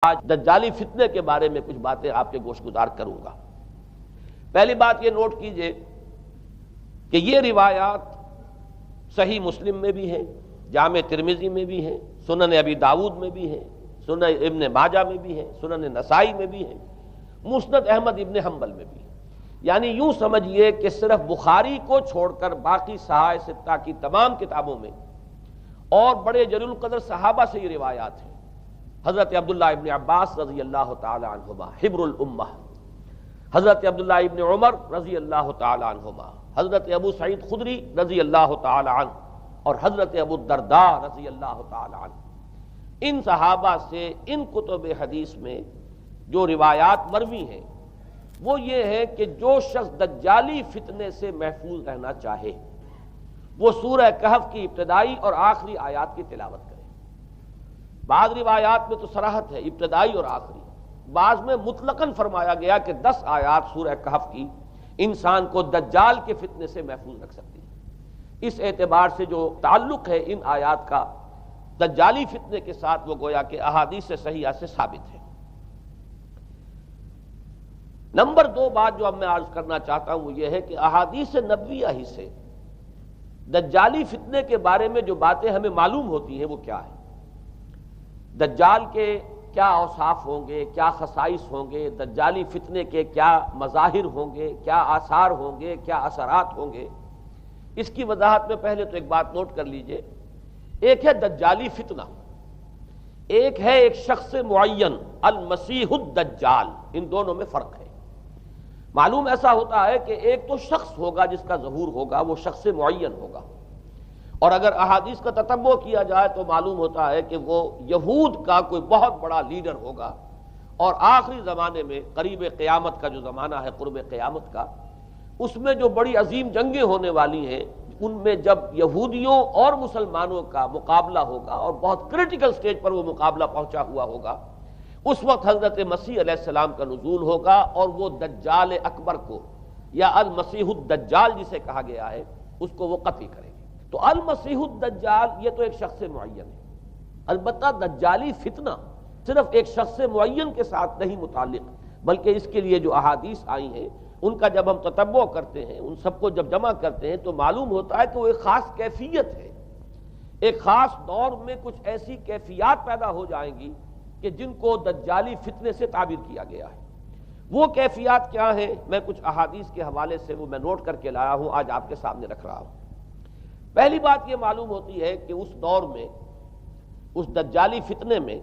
آج دجالی فتنے کے بارے میں کچھ باتیں آپ کے گوش گزار کروں گا۔ پہلی بات یہ نوٹ کیجئے کہ یہ روایات صحیح مسلم میں بھی ہیں، جامع ترمذی میں بھی ہیں، سنن ابی داود میں بھی ہیں، سنن ابن ماجہ میں بھی ہیں، سنن نسائی میں بھی ہیں، مسند احمد ابن حنبل میں بھی ہیں۔ یعنی یوں سمجھیے کہ صرف بخاری کو چھوڑ کر باقی صحاح ستہ کی تمام کتابوں میں اور بڑے جلیل القدر صحابہ سے یہ روایات ہیں۔ حضرت عبداللہ ابن عباس رضی اللہ تعالی عنہما حبر الامہ، حضرت عبداللہ ابن عمر رضی اللہ تعالی عنہما، حضرت ابو سعید خدری رضی اللہ تعالی عنہ اور حضرت ابو الدرداء رضی اللہ تعالی عنہ، ان صحابہ سے ان کتب حدیث میں جو روایات مروی ہیں وہ یہ ہے کہ جو شخص دجالی فتنے سے محفوظ رہنا چاہے وہ سورہ کہف کی ابتدائی اور آخری آیات کی تلاوت کرے۔ بعض روایات میں تو صراحت ہے ابتدائی اور آخری، بعض میں مطلقاً فرمایا گیا کہ 10 آیات سورہ کہف کی انسان کو دجال کے فتنے سے محفوظ رکھ سکتی ہے۔ اس اعتبار سے جو تعلق ہے ان آیات کا دجالی فتنے کے ساتھ وہ گویا کہ احادیث صحیحہ سے ثابت ہے۔ نمبر 2 بات جو اب میں عرض کرنا چاہتا ہوں وہ یہ ہے کہ احادیث نبویہ ہی سے دجالی فتنے کے بارے میں جو باتیں ہمیں معلوم ہوتی ہیں وہ کیا ہے، دجال کے کیا اوصاف ہوں گے، کیا خصائص ہوں گے، دجالی فتنے کے کیا مظاہر ہوں گے، کیا آثار ہوں گے، کیا اثرات ہوں گے۔ اس کی وضاحت میں پہلے تو ایک بات نوٹ کر لیجئے، ایک ہے دجالی فتنہ، ایک ہے ایک شخص معین المسیح الدجال، ان دونوں میں فرق ہے۔ معلوم ایسا ہوتا ہے کہ ایک تو شخص ہوگا جس کا ظہور ہوگا، وہ شخص معین ہوگا، اور اگر احادیث کا تتبع کیا جائے تو معلوم ہوتا ہے کہ وہ یہود کا کوئی بہت بڑا لیڈر ہوگا، اور آخری زمانے میں قریب قیامت کا جو زمانہ ہے، قرب قیامت کا، اس میں جو بڑی عظیم جنگیں ہونے والی ہیں، ان میں جب یہودیوں اور مسلمانوں کا مقابلہ ہوگا اور بہت کریٹیکل سٹیج پر وہ مقابلہ پہنچا ہوا ہوگا، اس وقت حضرت مسیح علیہ السلام کا نزول ہوگا اور وہ دجال اکبر کو یا المسیح الدجال جسے کہا گیا ہے اس کو وہ قتل کریں گے۔ تو المسیح الدجال یہ تو ایک شخص معین ہے، البتہ دجالی فتنہ صرف ایک شخص معین کے ساتھ نہیں متعلق، بلکہ اس کے لیے جو احادیث آئی ہیں ان کا جب ہم تتبع کرتے ہیں، ان سب کو جب جمع کرتے ہیں تو معلوم ہوتا ہے کہ وہ ایک خاص کیفیت ہے، ایک خاص دور میں کچھ ایسی کیفیات پیدا ہو جائیں گی کہ جن کو دجالی فتنے سے تعبیر کیا گیا ہے۔ وہ کیفیات کیا ہیں، میں کچھ احادیث کے حوالے سے وہ میں نوٹ کر کے لایا ہوں، آج آپ کے سامنے رکھ رہا ہوں۔ پہلی بات یہ معلوم ہوتی ہے کہ اس دور میں، اس دجالی فتنے میں،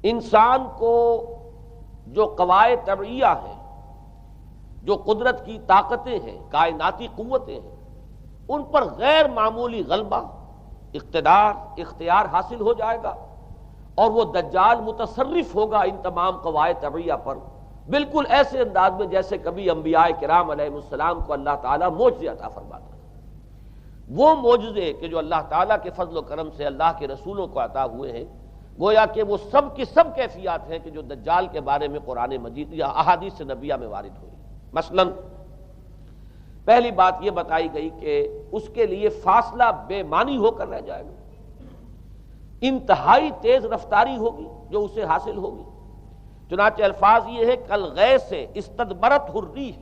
انسان کو جو قواعد طبعیہ ہیں، جو قدرت کی طاقتیں ہیں، کائناتی قوتیں ہیں، ان پر غیر معمولی غلبہ، اقتدار، اختیار حاصل ہو جائے گا، اور وہ دجال متصرف ہوگا ان تمام قواعد طبعیہ پر، بالکل ایسے انداز میں جیسے کبھی انبیاء کرام علیہ السلام کو اللہ تعالیٰ معجزے عطا فرماتا ہے۔ وہ معجزے کہ جو اللہ تعالیٰ کے فضل و کرم سے اللہ کے رسولوں کو عطا ہوئے ہیں، گویا کہ وہ سب کی سب کیفیات ہیں کہ جو دجال کے بارے میں قرآن مجید یا احادیث نبویہ میں وارد ہوئی۔ مثلا پہلی بات یہ بتائی گئی کہ اس کے لیے فاصلہ بے معنی ہو کر رہ جائے گا، انتہائی تیز رفتاری ہوگی جو اسے حاصل ہوگی۔ چنانچہ الفاظ یہ ہے کالغیث استدبرت الريح،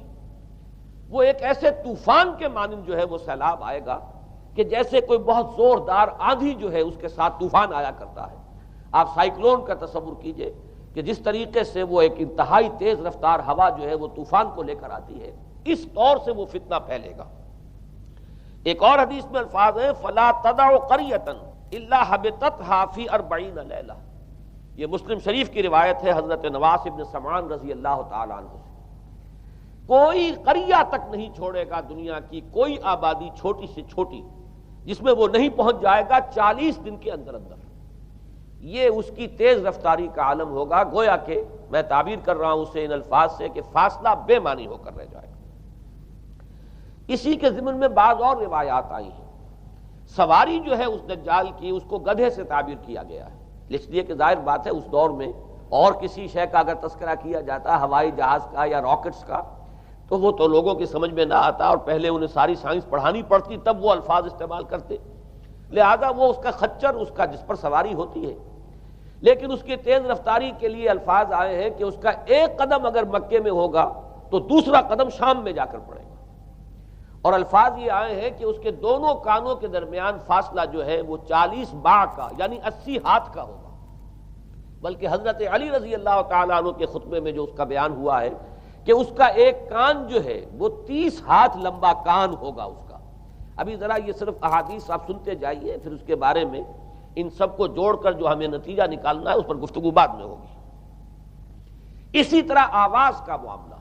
وہ ایک ایسے طوفان کے مانند جو ہے وہ سیلاب آئے گا کہ جیسے کوئی بہت زوردار آندھی جو ہے اس کے ساتھ طوفان آیا کرتا ہے۔ آپ سائیکلون کا تصور کیجئے کہ جس طریقے سے وہ ایک انتہائی تیز رفتار ہوا جو ہے وہ طوفان کو لے کر آتی ہے، اس طور سے وہ فتنہ پھیلے گا۔ ایک اور حدیث میں الفاظ ہیں فلا تدع قریۃ الا حبطتها فی 40 لیلہ، یہ مسلم شریف کی روایت ہے حضرت نواس ابن سمعان رضی اللہ تعالی عنہ سے۔ کوئی قریہ تک نہیں چھوڑے گا دنیا کی کوئی آبادی چھوٹی سے چھوٹی جس میں وہ نہیں پہنچ جائے گا 40 دن کے اندر اندر۔ یہ اس کی تیز رفتاری کا عالم ہوگا، گویا کہ میں تعبیر کر رہا ہوں اسے ان الفاظ سے کہ فاصلہ بے معنی ہو کر رہ جائے گا۔ اسی کے ضمن میں بعض اور روایات آئی ہیں۔ سواری جو ہے اس دجال کی اس کو گدھے سے تعبیر کیا گیا ہے، اس لیے کہ ظاہر بات ہے اس دور میں اور کسی شے کا اگر تذکرہ کیا جاتا ہوائی جہاز کا یا راکٹس کا تو وہ تو لوگوں کی سمجھ میں نہ آتا، اور پہلے انہیں ساری سائنس پڑھانی پڑتی تب وہ الفاظ استعمال کرتے، لہذا وہ اس کا خچر، اس کا جس پر سواری ہوتی ہے لیکن اس کی تیز رفتاری کے لیے الفاظ آئے ہیں کہ اس کا ایک قدم اگر مکے میں ہوگا تو دوسرا قدم شام میں جا کر پڑے گا، اور الفاظ یہ آئے ہیں کہ اس کے دونوں کانوں کے درمیان فاصلہ جو ہے وہ 40 باع کا یعنی 80 ہاتھ کا ہوگا، بلکہ حضرت علی رضی اللہ تعالیٰ عنہ کے خطبے میں جو اس کا بیان ہوا ہے کہ اس کا ایک کان جو ہے وہ 30 ہاتھ لمبا کان ہوگا اس کا۔ ابھی ذرا یہ صرف احادیث آپ سنتے جائیے، پھر اس کے بارے میں ان سب کو جوڑ کر جو ہمیں نتیجہ نکالنا ہے اس پر گفتگو بعد میں ہوگی۔ اسی طرح آواز کا معاملہ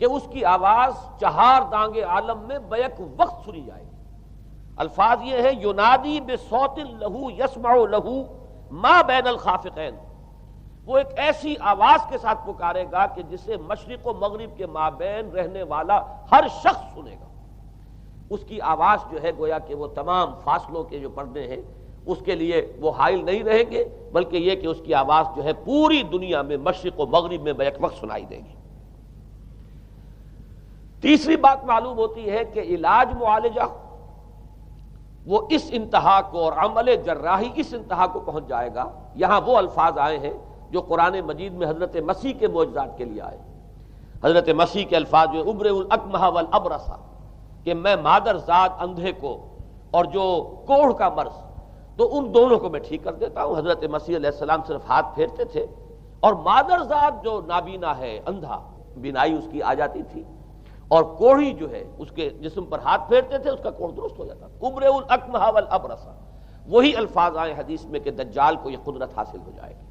کہ اس کی آواز 4 دانگ عالم میں بیک وقت سنی جائے گی۔ الفاظ یہ ہے ینادی بصوت لہو یسمع لہو ما بین الخافقین، وہ ایک ایسی آواز کے ساتھ پکارے گا کہ جسے مشرق و مغرب کے مابین رہنے والا ہر شخص سنے گا۔ اس کی آواز جو ہے گویا کہ وہ تمام فاصلوں کے جو پردے ہیں اس کے لیے وہ حائل نہیں رہیں گے، بلکہ یہ کہ اس کی آواز جو ہے پوری دنیا میں مشرق و مغرب میں بیک وقت سنائی دے گی۔ تیسری بات معلوم ہوتی ہے کہ علاج معالجہ وہ اس انتہا کو اور عمل جراحی اس انتہا کو پہنچ جائے گا۔ یہاں وہ الفاظ آئے ہیں جو قرآن مجید میں حضرت مسیح کے معجزات کے لیے آئے۔ حضرت مسیح کے الفاظ جو ابرئ الاکمہ والابرص، کہ میں مادر ذات اندھے کو اور جو کوڑھ کا مرض تو ان دونوں کو میں ٹھیک کر دیتا ہوں۔ حضرت مسیح علیہ السلام صرف ہاتھ پھیرتے تھے اور مادر ذات جو نابینا ہے، اندھا، بینائی اس کی آ جاتی تھی، اور کوڑھی جو ہے اس کے جسم پر ہاتھ پھیرتے تھے، اس کا کوڑھ درست ہو جاتا تھا۔ ابرئ الاکمہ والابرص، وہی الفاظ آئے حدیث میں کہ دجال کو یہ قدرت حاصل ہو جائے گی۔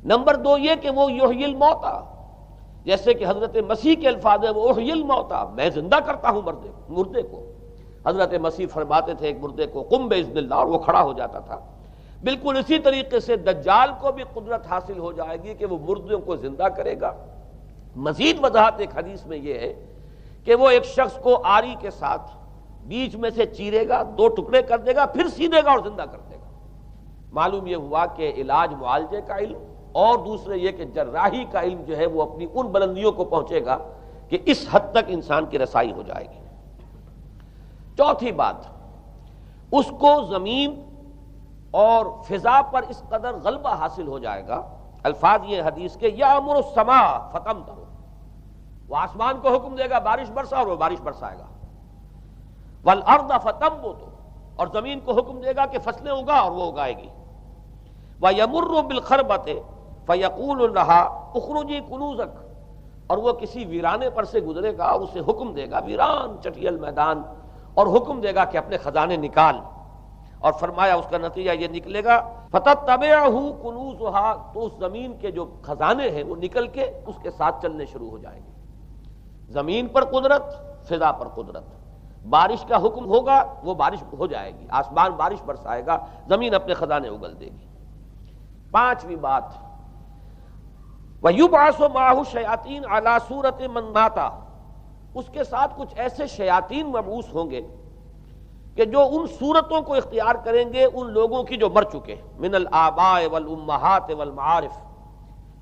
نمبر 2 یہ کہ وہ یحیی الموتیٰ، جیسے کہ حضرت مسیح کے الفاظ ہیں وہ احیی الموتیٰ، میں زندہ کرتا ہوں مردے کو۔ حضرت مسیح فرماتے تھے ایک مردے کو قم باذن اللہ، اور وہ کھڑا ہو جاتا تھا۔ بالکل اسی طریقے سے دجال کو بھی قدرت حاصل ہو جائے گی کہ وہ مردوں کو زندہ کرے گا۔ مزید وضاحت ایک حدیث میں یہ ہے کہ وہ ایک شخص کو آری کے ساتھ بیچ میں سے چیرے گا، 2 ٹکڑے کر دے گا، پھر سیدھے گا اور زندہ کر دے گا۔ معلوم یہ ہوا کہ علاج معالجے کا علم اور دوسرے یہ کہ جراحی کا علم جو ہے وہ اپنی ان بلندیوں کو پہنچے گا کہ اس حد تک انسان کی رسائی ہو جائے گی۔ چوتھی بات، اس کو زمین اور فضا پر اس قدر غلبہ حاصل ہو جائے گا۔ الفاظ یہ حدیث کے یامر السماء فتمطر، وہ آسمان کو حکم دے گا بارش برسا اور وہ بارش برسائے گا۔ والارض فتنبت، اور زمین کو حکم دے گا کہ فصلیں اگا اور وہ اگائے گی۔ وَيَمُرُّ بِالْخَرْبَةِ فَيَقُولُ لَهَا اُخْرُجِي كُنُوزَكَ، اور وہ کسی ویرانے پر سے گزرے گا اور اسے حکم دے گا، ویران چٹیل میدان، اور حکم دے گا کہ اپنے خزانے نکال، اور فرمایا اس کا نتیجہ یہ نکلے گا فَتَتَّبِعُهُ كُنُوزُهَا، تو اس زمین کے جو خزانے ہیں وہ نکل کے اس کے ساتھ چلنے شروع ہو جائیں گے۔ زمین پر قدرت، فضا پر قدرت، بارش کا حکم ہوگا وہ بارش ہو جائے گی، آسمان بارش برسائے گا، زمین اپنے خزانے اگل دے گی۔ 5ویں بات، وَيُبْعَثُ مَعَهُ الشَّيَاطِينُ عَلَى صُورَةِ مَن مَاتَ، اس کے ساتھ کچھ ایسے شیاطین مبعوث ہوں گے کہ جو ان صورتوں کو اختیار کریں گے ان لوگوں کی جو مر چکے، من الآباء والأمہات والمعارف،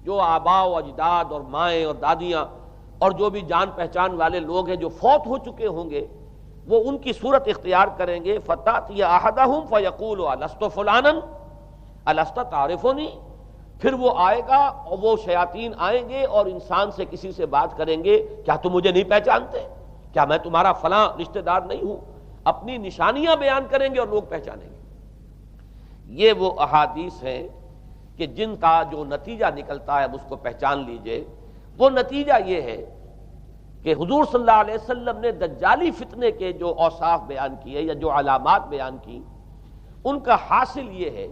جو آباء و اجداد اور مائیں اور دادیاں اور جو بھی جان پہچان والے لوگ ہیں جو فوت ہو چکے ہوں گے، وہ ان کی صورت اختیار کریں گے۔ فَتَأْتِيَ أَحَدَهُمْ فَيَقُولُ أَلَسْتُ فُلَانًا أَلَسْتَ تَعْرِفُنِي، پھر وہ آئے گا اور وہ شیاطین آئیں گے اور انسان سے کسی سے بات کریں گے، کیا تم مجھے نہیں پہچانتے؟ کیا میں تمہارا فلاں رشتہ دار نہیں ہوں؟ اپنی نشانیاں بیان کریں گے اور لوگ پہچانیں گے۔ یہ وہ احادیث ہیں کہ جن کا جو نتیجہ نکلتا ہے اب اس کو پہچان لیجئے۔ وہ نتیجہ یہ ہے کہ حضور صلی اللہ علیہ وسلم نے دجالی فتنے کے جو اوصاف بیان کیے یا جو علامات بیان کی، ان کا حاصل یہ ہے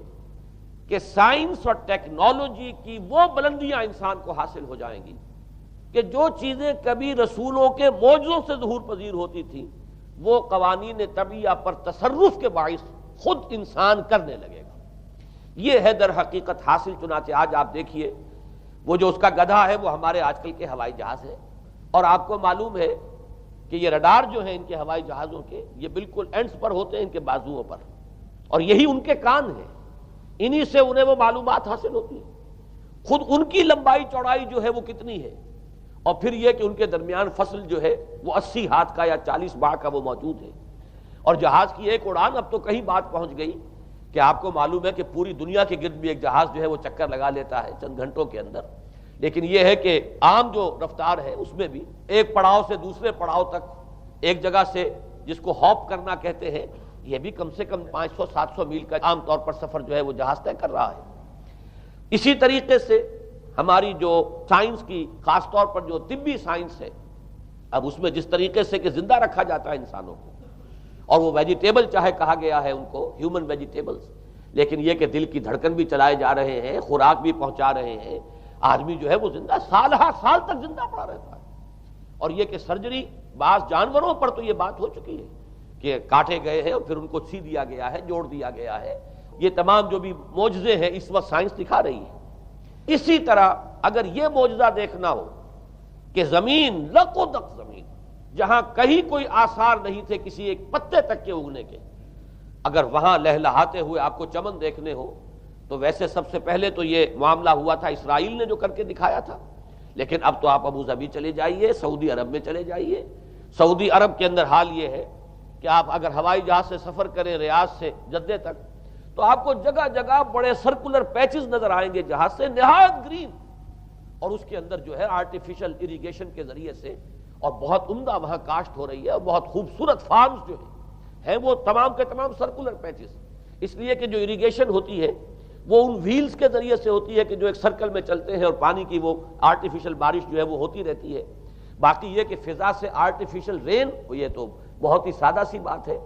کہ سائنس اور ٹیکنالوجی کی وہ بلندیاں انسان کو حاصل ہو جائیں گی کہ جو چیزیں کبھی رسولوں کے معجزوں سے ظہور پذیر ہوتی تھیں وہ قوانین طبیعہ پر تصرف کے باعث خود انسان کرنے لگے گا۔ یہ ہے در حقیقت حاصل۔ چنانچہ آج آپ دیکھیے وہ جو اس کا گدھا ہے وہ ہمارے آج کل کے ہوائی جہاز ہے، اور آپ کو معلوم ہے کہ یہ رڈار جو ہیں ان کے ہوائی جہازوں کے، یہ بالکل اینڈز پر ہوتے ہیں ان کے بازوؤں پر، اور یہی ان کے کان ہیں، انہی سے انہیں وہ معلومات حاصل ہوتی ہیں۔ خود ان کی لمبائی چوڑائی جو ہے وہ کتنی ہے، اور پھر یہ کہ ان کے درمیان فصل جو ہے وہ 80 ہاتھ کا یا 40 باع کا وہ موجود ہے۔ اور جہاز کی ایک اڑان اب تو کہیں بات پہنچ گئی کہ آپ کو معلوم ہے کہ پوری دنیا کے گرد بھی ایک جہاز جو ہے وہ چکر لگا لیتا ہے چند گھنٹوں کے اندر، لیکن یہ ہے کہ عام جو رفتار ہے اس میں بھی ایک پڑاؤ سے دوسرے پڑاؤ تک، ایک جگہ سے جس کو ہاپ کرنا کہتے ہیں، یہ بھی کم سے کم 500-700 میل کا عام طور پر سفر جو ہے وہ جہاز طے کر رہا ہے۔ اسی طریقے سے ہماری جو سائنس کی، خاص طور پر جو طبی سائنس ہے، اب اس میں جس طریقے سے کہ زندہ رکھا جاتا ہے انسانوں کو، اور وہ ویجیٹیبل چاہے کہا گیا ہے ان کو ہیومن ویجیٹیبلز، لیکن یہ کہ دل کی دھڑکن بھی چلائے جا رہے ہیں، خوراک بھی پہنچا رہے ہیں، آدمی جو ہے وہ زندہ سال ہر سال تک زندہ پڑا رہتا ہے۔ اور یہ کہ سرجری بعض جانوروں پر تو یہ بات ہو چکی ہے کہ کاٹے گئے ہیں اور پھر ان کو سی دیا گیا ہے، جوڑ دیا گیا ہے، یہ تمام جو بھی معجزے ہیں اس وقت سائنس دکھا رہی ہے۔ اسی طرح اگر یہ معجزہ دیکھنا ہو کہ زمین لقدق زمین، جہاں کہیں کوئی آثار نہیں تھے کسی ایک پتے تک کے اگنے کے، اگر وہاں لہلہاتے ہوئے آپ کو چمن دیکھنے ہو تو ویسے سب سے پہلے تو یہ معاملہ ہوا تھا اسرائیل نے جو کر کے دکھایا تھا، لیکن اب تو آپ ابو ظبی چلے جائیے، سعودی عرب میں چلے جائیے۔ سعودی عرب کے اندر حال یہ ہے کہ آپ اگر ہوائی جہاز سے سفر کریں ریاض سے جدہ تک تو آپ کو جگہ جگہ بڑے سرکولر پیچز نظر آئیں گے جہاز سے، نہایت گرین، اور اس کے اندر جو ہے آرٹیفیشل اریگیشن کے ذریعے سے، اور بہت عمدہ وہاں کاشت ہو رہی ہے، اور بہت خوبصورت فارمز جو ہیں وہ تمام کے تمام سرکولر پیچز، اس لیے کہ جو اریگیشن ہوتی ہے وہ ان ویلز کے ذریعے سے ہوتی ہے کہ جو ایک سرکل میں چلتے ہیں اور پانی کی وہ آرٹیفیشل بارش جو ہے وہ ہوتی رہتی ہے۔ باقی یہ کہ فضا سے آرٹیفیشل رین، یہ تو بہت ہی سادہ سی بات ہے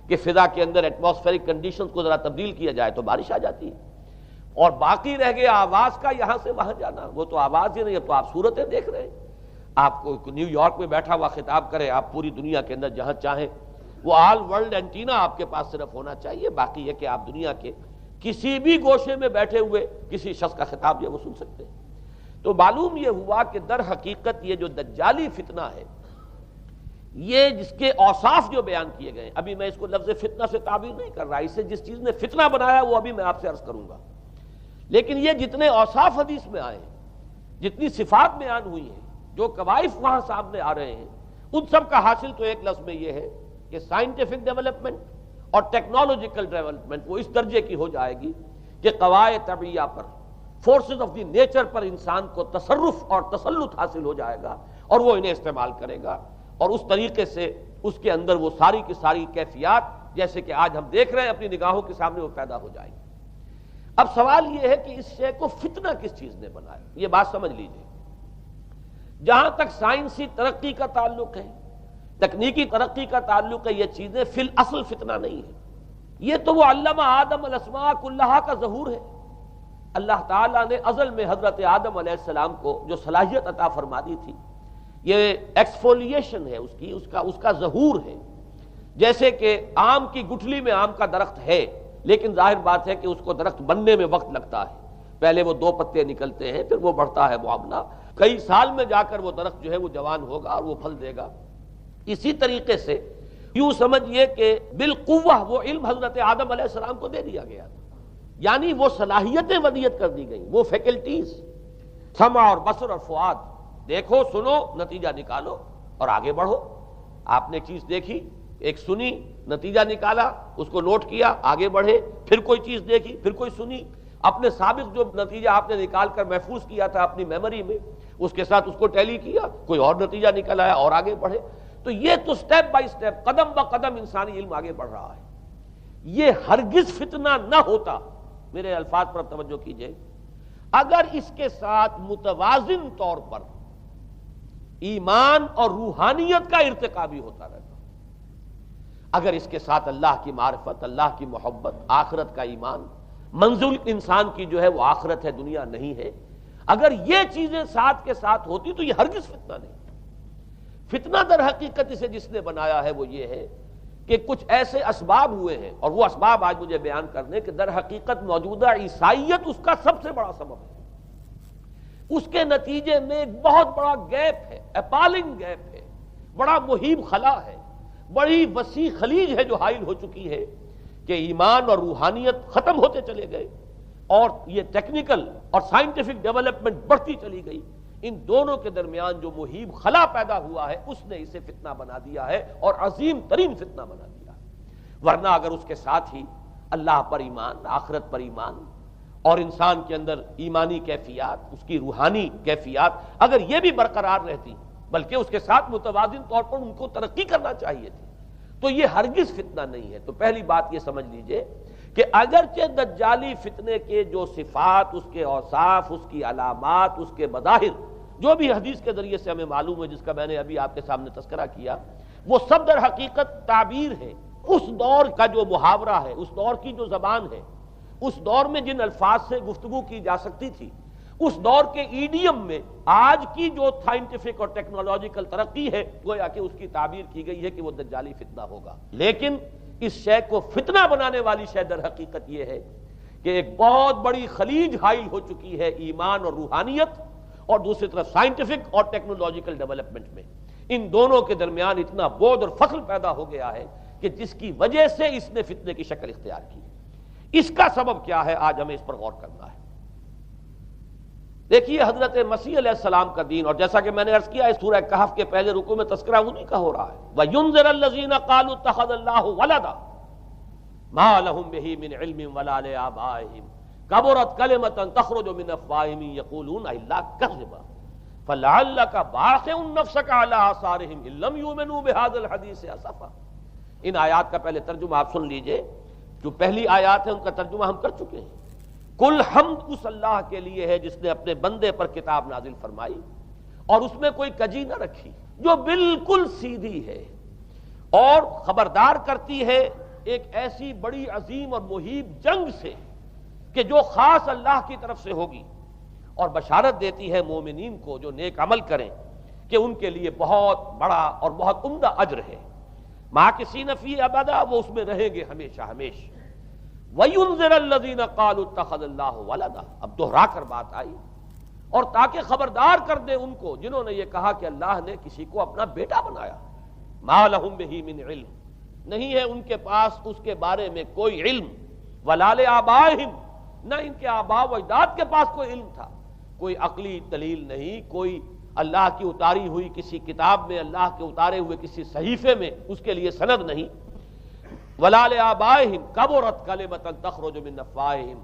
کہ فضا کے اندر ایٹماسفیرک کنڈیشنز کو ذرا تبدیل کیا جائے تو بارش آ جاتی ہے۔ اور باقی رہ گیا آواز کا یہاں سے وہاں جانا، وہ تو آواز ہی نہیں، اب تو آپ صورتیں دیکھ رہے ہیں۔ آپ کو نیو یارک میں بیٹھا ہوا خطاب کرے، آپ پوری دنیا کے اندر جہاں چاہیں، وہ آل ورلڈ اینٹینا آپ کے پاس صرف ہونا چاہیے، باقی یہ کہ آپ دنیا کے کسی بھی گوشے میں بیٹھے ہوئے کسی شخص کا خطاب یہ وہ سن سکتے ہیں۔ تو معلوم یہ ہوا کہ در حقیقت یہ جو دجالی فتنہ ہے، یہ جس کے اوصاف جو بیان کیے گئے، ابھی میں اس کو لفظ فتنہ سے تعبیر نہیں کر رہا، اسے جس چیز نے فتنہ بنایا وہ ابھی میں آپ سے عرض کروں گا، لیکن یہ جتنے اوصاف حدیث میں آئے ہیں، جتنی صفات بیان ہوئی ہیں، جو کوائف وہاں سامنے آ رہے ہیں، ان سب کا حاصل تو ایک لفظ میں یہ ہے کہ سائنٹیفک ڈیولپمنٹ اور ٹیکنالوجیکل ڈیولپمنٹ وہ اس درجے کی ہو جائے گی کہ قواعد طبیعہ پر، فورسز آف دی نیچر پر انسان کو تصرف اور تسلط حاصل ہو جائے گا، اور وہ انہیں استعمال کرے گا، اور اس طریقے سے اس کے اندر وہ ساری کی ساری کیفیات جیسے کہ آج ہم دیکھ رہے ہیں اپنی نگاہوں کے سامنے وہ پیدا ہو جائیں گی۔ اب سوال یہ ہے کہ اس شے کو فتنہ کس چیز نے بنایا، یہ بات سمجھ لیجئے۔ جہاں تک سائنسی ترقی کا تعلق ہے، تکنیکی ترقی کا تعلق ہے، یہ چیزیں فی الاصل فتنہ نہیں ہے، یہ تو وہ علمہ آدم الاسماء کلہا کا ظہور ہے۔ اللہ تعالیٰ نے ازل میں حضرت آدم علیہ السلام کو جو صلاحیت عطا فرما دی تھی، یہ ایکسفولیشن ہے اس کا ظہور ہے۔ جیسے کہ آم کی گٹھلی میں آم کا درخت ہے، لیکن ظاہر بات ہے کہ اس کو درخت بننے میں وقت لگتا ہے، پہلے وہ 2 پتے نکلتے ہیں، پھر وہ بڑھتا ہے معاملہ، کئی سال میں جا کر وہ درخت جو ہے وہ جوان ہوگا اور وہ پھل دے گا۔ اسی طریقے سے یوں سمجھیے کہ بالقوہ وہ علم حضرت آدم علیہ السلام کو دے دیا گیا تھا، یعنی وہ صلاحیتیں ودیت کر دی گئیں، وہ فیکلٹیز، سمع اور بصر اور فؤاد، دیکھو سنو نتیجہ نکالو اور آگے بڑھو۔ آپ نے چیز دیکھی، ایک سنی، نتیجہ نکالا، اس کو نوٹ کیا، آگے بڑھے، پھر کوئی چیز دیکھی، پھر کوئی سنی، اپنے سابق جو نتیجہ آپ نے نکال کر محفوظ کیا تھا اپنی میموری میں، اس کے ساتھ اس کو ٹیلی کیا، کوئی اور نتیجہ نکل آیا اور آگے بڑھے۔ تو یہ تو سٹیپ بائی سٹیپ، قدم با قدم انسانی علم آگے بڑھ رہا ہے۔ یہ ہرگز فتنہ نہ ہوتا، میرے الفاظ پر توجہ کیجئے، اگر اس کے ساتھ متوازن طور پر ایمان اور روحانیت کا ارتقا بھی ہوتا رہتا، اگر اس کے ساتھ اللہ کی معرفت، اللہ کی محبت، آخرت کا ایمان، منزل انسان کی جو ہے وہ آخرت ہے، دنیا نہیں ہے، اگر یہ چیزیں ساتھ کے ساتھ ہوتی تو یہ ہرگز فتنہ نہیں۔ فتنہ در حقیقت اسے جس نے بنایا ہے وہ یہ ہے کہ کچھ ایسے اسباب ہوئے ہیں، اور وہ اسباب آج مجھے بیان کرنے کہ در حقیقت موجودہ عیسائیت اس کا سب سے بڑا سبب ہے۔ اس کے نتیجے میں ایک بہت بڑا گیپ ہے، اپالنگ گیپ ہے، بڑا مہیب خلا ہے، بڑی وسیع خلیج ہے جو حائل ہو چکی ہے کہ ایمان اور روحانیت ختم ہوتے چلے گئے، اور یہ ٹیکنیکل اور سائنٹیفک ڈیولپمنٹ بڑھتی چلی گئی۔ ان دونوں کے درمیان جو مہیب خلا پیدا ہوا ہے اس نے اسے فتنہ بنا دیا ہے، اور عظیم ترین فتنہ بنا دیا ہے۔ ورنہ اگر اس کے ساتھ ہی اللہ پر ایمان، آخرت پر ایمان، اور انسان کے اندر ایمانی کیفیات، اس کی روحانی کیفیات اگر یہ بھی برقرار رہتی، بلکہ اس کے ساتھ متوازن طور پر ان کو ترقی کرنا چاہیے تھی، تو یہ ہرگز فتنہ نہیں ہے۔ تو پہلی بات یہ سمجھ لیجئے کہ اگرچہ دجالی فتنے کے جو صفات، اس کے اوصاف، اس کی علامات، اس کے مظاہر جو بھی حدیث کے ذریعے سے ہمیں معلوم ہے، جس کا میں نے ابھی آپ کے سامنے تذکرہ کیا، وہ سب در حقیقت تعبیر ہے اس دور کا جو محاورہ ہے، اس دور کی جو زبان ہے، اس دور میں جن الفاظ سے گفتگو کی جا سکتی تھی، اس دور کے ایڈیم میں آج کی جو سائنٹیفک اور ٹیکنالوجیکل ترقی ہے، گویا کہ اس کی تعبیر کی گئی ہے کہ وہ دجالی فتنہ ہوگا۔ لیکن اس شے کو فتنہ بنانے والی شے در حقیقت یہ ہے کہ ایک بہت بڑی خلیج حائل ہو چکی ہے ایمان اور روحانیت، اور دوسری طرف سائنٹیفک اور ٹیکنالوجیکل ڈیولپمنٹ میں ان دونوں کے درمیان اتنا بعد اور فصل پیدا ہو گیا ہے کہ جس کی وجہ سے اس نے فتنے کی شکل اختیار کی۔ اس کا سبب کیا ہے، آج ہمیں اس پر غور کرنا ہے۔ دیکھیے حضرت مسیح علیہ السلام کا دین، اور جیسا کہ میں نے عرض کیا، اس سورہ کہف کے پہلے رکوع میں تذکرہ انہی کا ہو رہا ہے، وَيُنذِرَ الَّذِينَ قَالُوا اتَّخَذَ اللَّهُ وَلَدًا مَا لَهُم بِهِ مِنْ عِلْمٍ وَلَا لِآبَائِهِمْ كَبُرَتْ كَلِمَةً تَخْرُجُ مِنْ أَفْوَاهِهِمْ يَقُولُونَ إِلَّا كَذِبًا فَلَعَلَّكَ بَاخِعٌ نَفْسَكَ عَلَىٰ آثَارِهِمْ إِن لَّمْ يُؤْمِنُوا بِهَٰذَا الْحَدِيثِ أَسَفًا۔ ان آیات کا پہلے ترجمہ آپ سن لیجئے، جو پہلی آیات ہے ان کا ترجمہ ہم کر چکے ہیں۔ کل حمد اس اللہ کے لیے ہے جس نے اپنے بندے پر کتاب نازل فرمائی اور اس میں کوئی کجی نہ رکھی، جو بالکل سیدھی ہے اور خبردار کرتی ہے ایک ایسی بڑی عظیم اور مہیب جنگ سے کہ جو خاص اللہ کی طرف سے ہوگی، اور بشارت دیتی ہے مومنین کو جو نیک عمل کریں کہ ان کے لیے بہت بڑا اور بہت عمدہ اجر ہے۔ ماکثین فیہ ابدا، وہ اس میں رہیں گے ہمیشہ ہمیش۔ وَيُنذِرَ الَّذِينَ قَالُوا اتَّخَذَ اللَّهُ وَلَدًا، اب دہرا کر بات آئی، اور تاکہ خبردار کر دے ان کو جنہوں نے یہ کہا کہ اللہ نے کسی کو اپنا بیٹا بنایا۔ مَا لَهُم بِهِ مِنْ عِلْمٍ، نہیں ہے ان کے پاس اس کے بارے میں کوئی علم، وَلَا لِآبَائِهِمْ، نہ ان کے آباء و اجداد کے پاس کوئی علم تھا، کوئی عقلی دلیل نہیں، کوئی اللہ کی اتاری ہوئی کسی کتاب میں، اللہ کے اتارے ہوئے کسی صحیفے میں اس کے لیے سند نہیں۔ وَلَا لِآبَائِهِمْ كَبُرَتْ كَلِمَةً تَخْرُجُ مِنْ أَفْوَاهِهِمْ،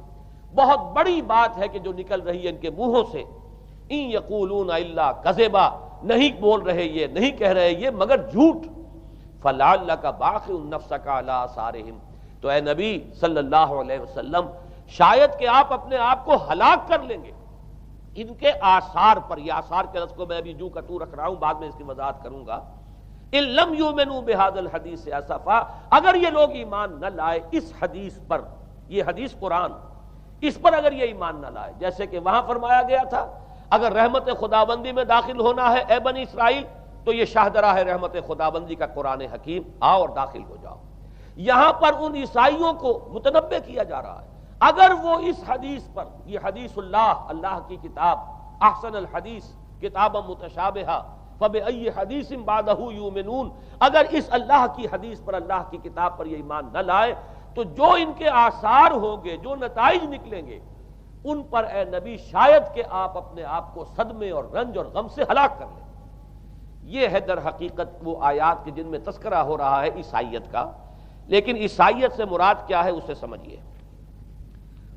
بہت بڑی بات ہے کہ جو نکل رہی ہے ان کے منہوں سے، إِن يَقُولُونَ إِلَّا كَذِبًا، نہیں بول رہے یہ، نہیں کہہ رہے یہ مگر جھوٹ۔ فَلَعَلَّكَ بَاخِعٌ نَفْسَكَ عَلَىٰ آثَارِهِمْ، تو اے نبی صلی اللہ علیہ وسلم شاید کہ آپ اپنے آپ کو ہلاک کر لیں گے ان کے آثار پر۔ یہ آثار کے لفظ کو میں ابھی جو کا تو رکھ رہا ہوں، بعد میں اس کی وضاحت کروں گا۔ ان لم یؤمنوا بهذا الحدیث اسفا، اگر یہ لوگ ایمان نہ لائے اس حدیث پر، یہ حدیث قرآن، اس پر اگر یہ ایمان نہ لائے، جیسے کہ وہاں فرمایا گیا تھا اگر رحمت خداوندی میں داخل ہونا ہے اے بنی اسرائیل تو یہ شاہدرہ ہے رحمت خداوندی کا قرآن حکیم، آؤ اور داخل ہو جاؤ۔ یہاں پر ان عیسائیوں کو متنبہ کیا جا رہا ہے اگر وہ اس حدیث پر، یہ حدیث اللہ، اللہ کی کتاب، احسن الحدیث کتابا متشابہہ فبأی حدیث بعدہ یؤمنون، اگر اس اللہ کی حدیث پر، اللہ کی کتاب پر یہ ایمان نہ لائے تو جو ان کے آثار ہوں گے، جو نتائج نکلیں گے، ان پر اے نبی شاید کہ آپ اپنے آپ کو صدمے اور رنج اور غم سے ہلاک کر لیں۔ یہ ہے در حقیقت وہ آیات کے جن میں تذکرہ ہو رہا ہے عیسائیت کا۔ لیکن عیسائیت سے مراد کیا ہے اسے سمجھیے۔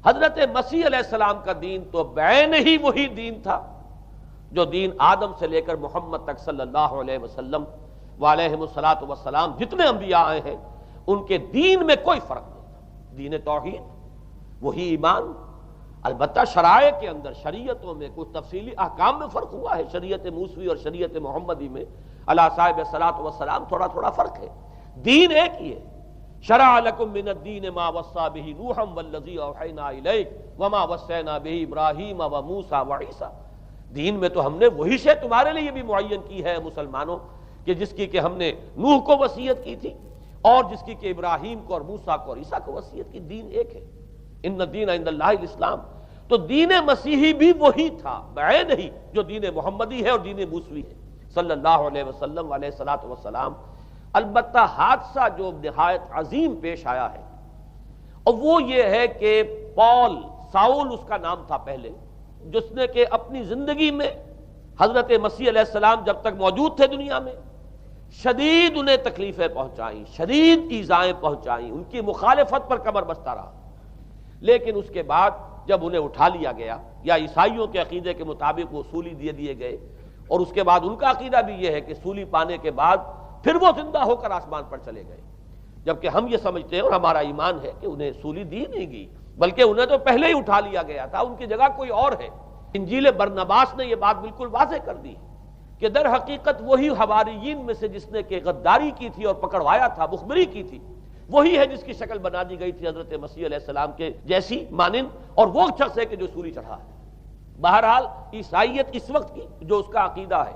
حضرت مسیح علیہ السلام کا دین تو بعین ہی وہی دین تھا جو دین آدم سے لے کر محمد تک صلی اللہ علیہ وسلم وعلیہم الصلاۃ والسلام جتنے انبیاء آئے ہیں ان کے دین میں کوئی فرق نہیں تھا۔ دین توحید، وہی ایمان، البتہ شرائع کے اندر، شریعتوں میں کچھ تفصیلی احکام میں فرق ہوا ہے، شریعت موسوی اور شریعت محمدی میں علی صاحب الصلاۃ والسلام تھوڑا تھوڑا فرق ہے، دین ایک ہی ہے۔ شرع لکم من الدین ما وصی بہ نوحا والذی اوحینا الیک وما وصینا بہ ابراہیم وموسیٰ وعیسیٰ، دین میں تو ہم نے وہی شے تمہارے لیے بھی معین کی ہے مسلمانوں، کہ جس کی کہ ہم نے نوح کو وصیت کی تھی اور جس کی کہ ابراہیم کو اور موسیٰ کو اور عیسیٰ کو وصیت کی، دین ایک ہے۔ ان الدین عند اللہ الاسلام، تو دین مسیحی بھی وہی تھا بعین ہی جو دین محمدی ہے اور دین موسوی ہے صلی اللہ علیہ وسلم علیہ الصلوۃ والسلام۔ البتہ حادثہ جو نہایت عظیم پیش آیا ہے اور وہ یہ ہے کہ پال، ساؤل اس کا نام تھا پہلے، جس نے کہ اپنی زندگی میں حضرت مسیح علیہ السلام جب تک موجود تھے دنیا میں شدید انہیں تکلیفیں پہنچائیں، شدید ایذائیں پہنچائیں، ان کی مخالفت پر کمر بستہ رہا، لیکن اس کے بعد جب انہیں اٹھا لیا گیا، یا عیسائیوں کے عقیدے کے مطابق وہ سولی دیے گئے، اور اس کے بعد ان کا عقیدہ بھی یہ ہے کہ سولی پانے کے بعد پھر وہ زندہ ہو کر آسمان پر چلے گئے، جبکہ ہم یہ سمجھتے ہیں اور ہمارا ایمان ہے کہ انہیں سولی دی نہیں گئی، بلکہ انہیں تو پہلے ہی اٹھا لیا گیا تھا، ان کی جگہ کوئی اور ہے۔ انجیل برنباس نے یہ بات بالکل واضح کر دی کہ در حقیقت وہی حواریین میں سے جس نے کہ غداری کی تھی اور پکڑوایا تھا، مخبری کی تھی، وہی ہے جس کی شکل بنا دی گئی تھی حضرت مسیح علیہ السلام کے جیسی مانند، اور وہ شخص ہے کہ جو سولی چڑھا ہے۔ بہرحال عیسائیت اس وقت کی جو اس کا عقیدہ ہے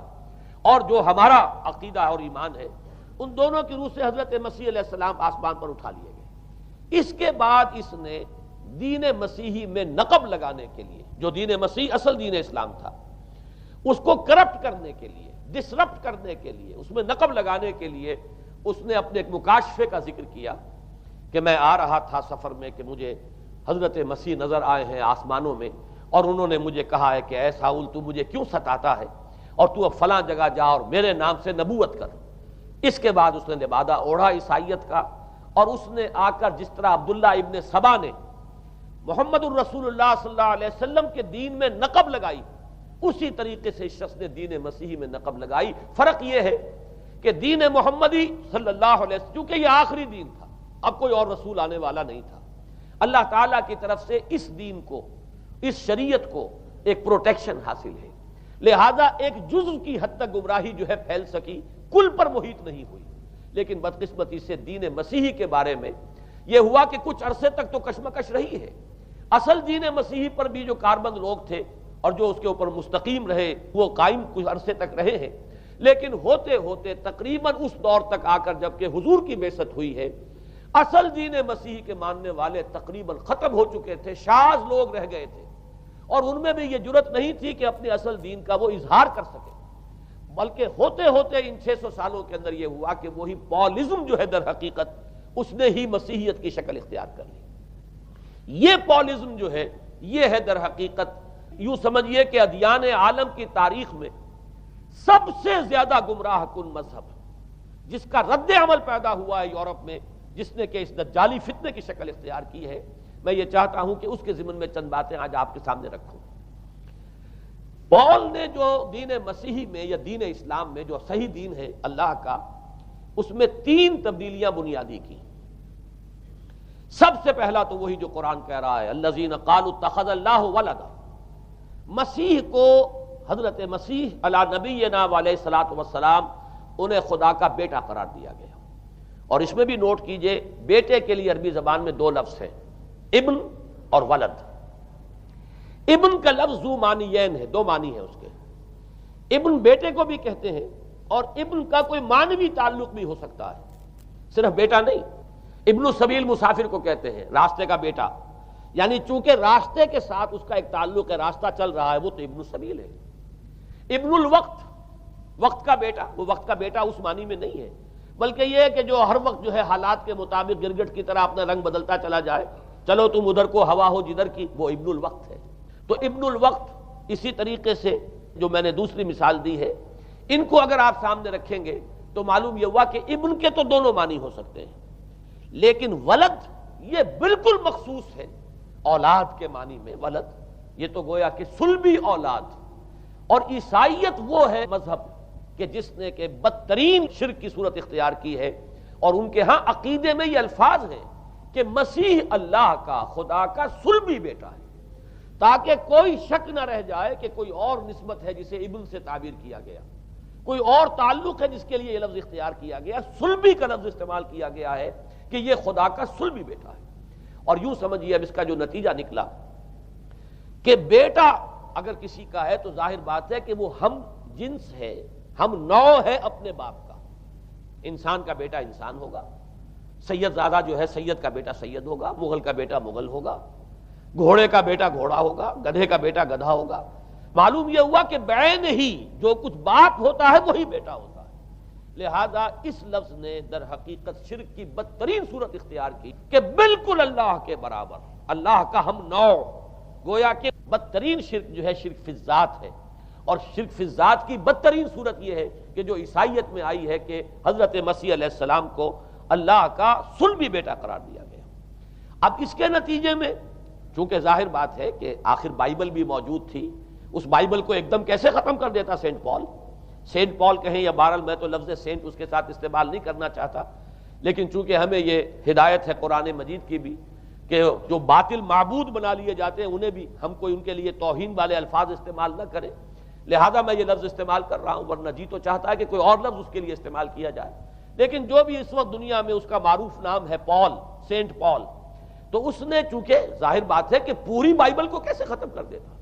اور جو ہمارا عقیدہ اور ایمان ہے، ان دونوں کی روح سے حضرت مسیح علیہ السلام آسمان پر اٹھا لیے گئے۔ اس کے بعد اس نے دین مسیحی میں نقب لگانے کے لیے، جو دین مسیح اصل دین اسلام تھا، اس کو کرپٹ کرنے کے لیے، ڈسرپٹ کرنے کے لیے، اس میں نقب لگانے کے لیے اس نے اپنے ایک مکاشفے کا ذکر کیا کہ میں آ رہا تھا سفر میں کہ مجھے حضرت مسیح نظر آئے ہیں آسمانوں میں، اور انہوں نے مجھے کہا ہے کہ اے ساؤل تو مجھے کیوں ستاتا ہے، اور تو اب فلاں جگہ جا اور میرے نام سے نبوت کر۔ اس کے بعد اس نے لبادہ اوڑھا عیسائیت کا، اور اس نے آ کر جس طرح عبداللہ ابن سبا نے محمد الرسول اللہ صلی اللہ علیہ وسلم کے دین میں نقب لگائی، اسی طریقے سے اس شخص نے دین مسیحی میں نقب لگائی۔ فرق یہ ہے کہ دین محمدی صلی اللہ علیہ وسلم، چونکہ یہ آخری دین تھا، اب کوئی اور رسول آنے والا نہیں تھا، اللہ تعالیٰ کی طرف سے اس دین کو، اس شریعت کو ایک پروٹیکشن حاصل ہے، لہذا ایک جزء کی حد تک گمراہی جو ہے پھیل سکی، کل پر محیط نہیں ہوئی۔ لیکن بدقسمتی سے دین مسیحی کے بارے میں یہ ہوا کہ کچھ عرصے تک تو کشمکش رہی ہے، اصل دین مسیحی پر بھی جو کاربند لوگ تھے اور جو اس کے اوپر مستقیم رہے وہ قائم کچھ عرصے تک رہے ہیں، لیکن ہوتے ہوتے تقریباً اس دور تک آ کر جب کہ حضور کی بعثت ہوئی ہے، اصل دین مسیحی کے ماننے والے تقریباً ختم ہو چکے تھے، شاذ لوگ رہ گئے تھے، اور ان میں بھی یہ جرت نہیں تھی کہ اپنے اصل دین کا وہ اظہار کر سکے، بلکہ ہوتے ہوتے ان 600 سالوں کے اندر یہ ہوا کہ وہی پالزم جو ہے در حقیقت اس نے ہی مسیحیت کی شکل اختیار کر لی۔ یہ پالزم جو ہے یہ ہے در حقیقت، یوں سمجھیے کہ ادیان عالم کی تاریخ میں سب سے زیادہ گمراہ کن مذہب، جس کا رد عمل پیدا ہوا ہے یورپ میں، جس نے کہ اس دجالی فتنے کی شکل اختیار کی ہے۔ میں یہ چاہتا ہوں کہ اس کے ضمن میں چند باتیں آج آپ کے سامنے رکھوں۔ پال نے جو دین مسیحی میں یا دین اسلام میں جو صحیح دین ہے اللہ کا، اس میں 3 تبدیلیاں بنیادی کی۔ سب سے پہلا تو وہی جو قرآن کہہ رہا ہے، الذین قالوا اتخذ اللہ ولدا، مسیح کو، حضرت مسیح علی نبینا علیہ الصلوۃ والسلام، انہیں خدا کا بیٹا قرار دیا گیا۔ اور اس میں بھی نوٹ کیجئے، بیٹے کے لیے عربی زبان میں 2 لفظ ہیں، ابن اور ولد۔ ابن کا لفظ ذو معنیین ہے، 2 معنی ہیں اس کے، ابن بیٹے کو بھی کہتے ہیں، اور ابن کا کوئی معنوی تعلق بھی ہو سکتا ہے، صرف بیٹا نہیں۔ ابن السبیل مسافر کو کہتے ہیں، راستے کا بیٹا، یعنی چونکہ راستے کے ساتھ اس کا ایک تعلق ہے، راستہ چل رہا ہے، وہ تو ابن السبیل ہے۔ ابن الوقت، وقت کا بیٹا، وہ وقت کا بیٹا اس معنی میں نہیں ہے، بلکہ یہ کہ جو ہر وقت جو ہے حالات کے مطابق گرگٹ کی طرح اپنا رنگ بدلتا چلا جائے، چلو تم ادھر کو ہوا ہو جدھر کی، وہ ابن الوقت ہے۔ تو ابن الوقت اسی طریقے سے جو میں نے دوسری مثال دی ہے، ان کو اگر آپ سامنے رکھیں گے تو معلوم یہ ہوا کہ ابن کے تو دونوں معنی ہو سکتے ہیں، لیکن ولد یہ بالکل مخصوص ہے اولاد کے معنی میں۔ ولد یہ تو گویا کہ صلبی اولاد، اور عیسائیت وہ ہے مذہب کہ جس نے کہ بدترین شرک کی صورت اختیار کی ہے، اور ان کے ہاں عقیدے میں یہ الفاظ ہیں کہ مسیح اللہ کا، خدا کا صلبی بیٹا ہے، تاکہ کوئی شک نہ رہ جائے کہ کوئی اور نسبت ہے جسے ابن سے تعبیر کیا گیا، کوئی اور تعلق ہے جس کے لیے یہ لفظ اختیار کیا گیا، صلبی کا لفظ استعمال کیا گیا ہے کہ یہ خدا کا صلبی بیٹا ہے۔ اور یوں سمجھیے اب اس کا جو نتیجہ نکلا کہ بیٹا اگر کسی کا ہے تو ظاہر بات ہے کہ وہ ہم جنس ہے، ہم نوع ہے اپنے باپ کا۔ انسان کا بیٹا انسان ہوگا، سید زادہ جو ہے سید کا بیٹا سید ہوگا، مغل کا بیٹا مغل ہوگا، گھوڑے کا بیٹا گھوڑا ہوگا، گدھے کا بیٹا گدھا ہوگا۔ معلوم یہ ہوا کہ بعین ہی جو کچھ باپ ہوتا ہے وہی بیٹا ہوتا ہے۔ لہذا اس لفظ نے در حقیقت شرک کی بدترین صورت اختیار کی کہ بالکل اللہ کے برابر، اللہ کا ہم نوع، گویا کہ بدترین شرک جو ہے شرک فی الذات ہے، اور شرک فی الذات کی بدترین صورت یہ ہے کہ جو عیسائیت میں آئی ہے کہ حضرت مسیح علیہ السلام کو اللہ کا صلبی بیٹا قرار دیا گیا۔ اب اس کے نتیجے میں چونکہ ظاہر بات ہے کہ آخر بائبل بھی موجود تھی، اس بائبل کو ایک دم کیسے ختم کر دیتا سینٹ پال کہیں یا بہرحال میں تو لفظ سینٹ اس کے ساتھ استعمال نہیں کرنا چاہتا، لیکن چونکہ ہمیں یہ ہدایت ہے قرآن مجید کی بھی کہ جو باطل معبود بنا لیے جاتے ہیں انہیں بھی ہم کوئی ان کے لیے توہین والے الفاظ استعمال نہ کریں، لہذا میں یہ لفظ استعمال کر رہا ہوں، ورنہ جی تو چاہتا ہے کہ کوئی اور لفظ اس کے لیے استعمال کیا جائے۔ لیکن جو بھی اس وقت دنیا میں اس کا معروف نام ہے سینٹ پال، تو اس نے چونکہ ظاہر بات ہے کہ پوری بائبل کو کیسے ختم کر دیتا،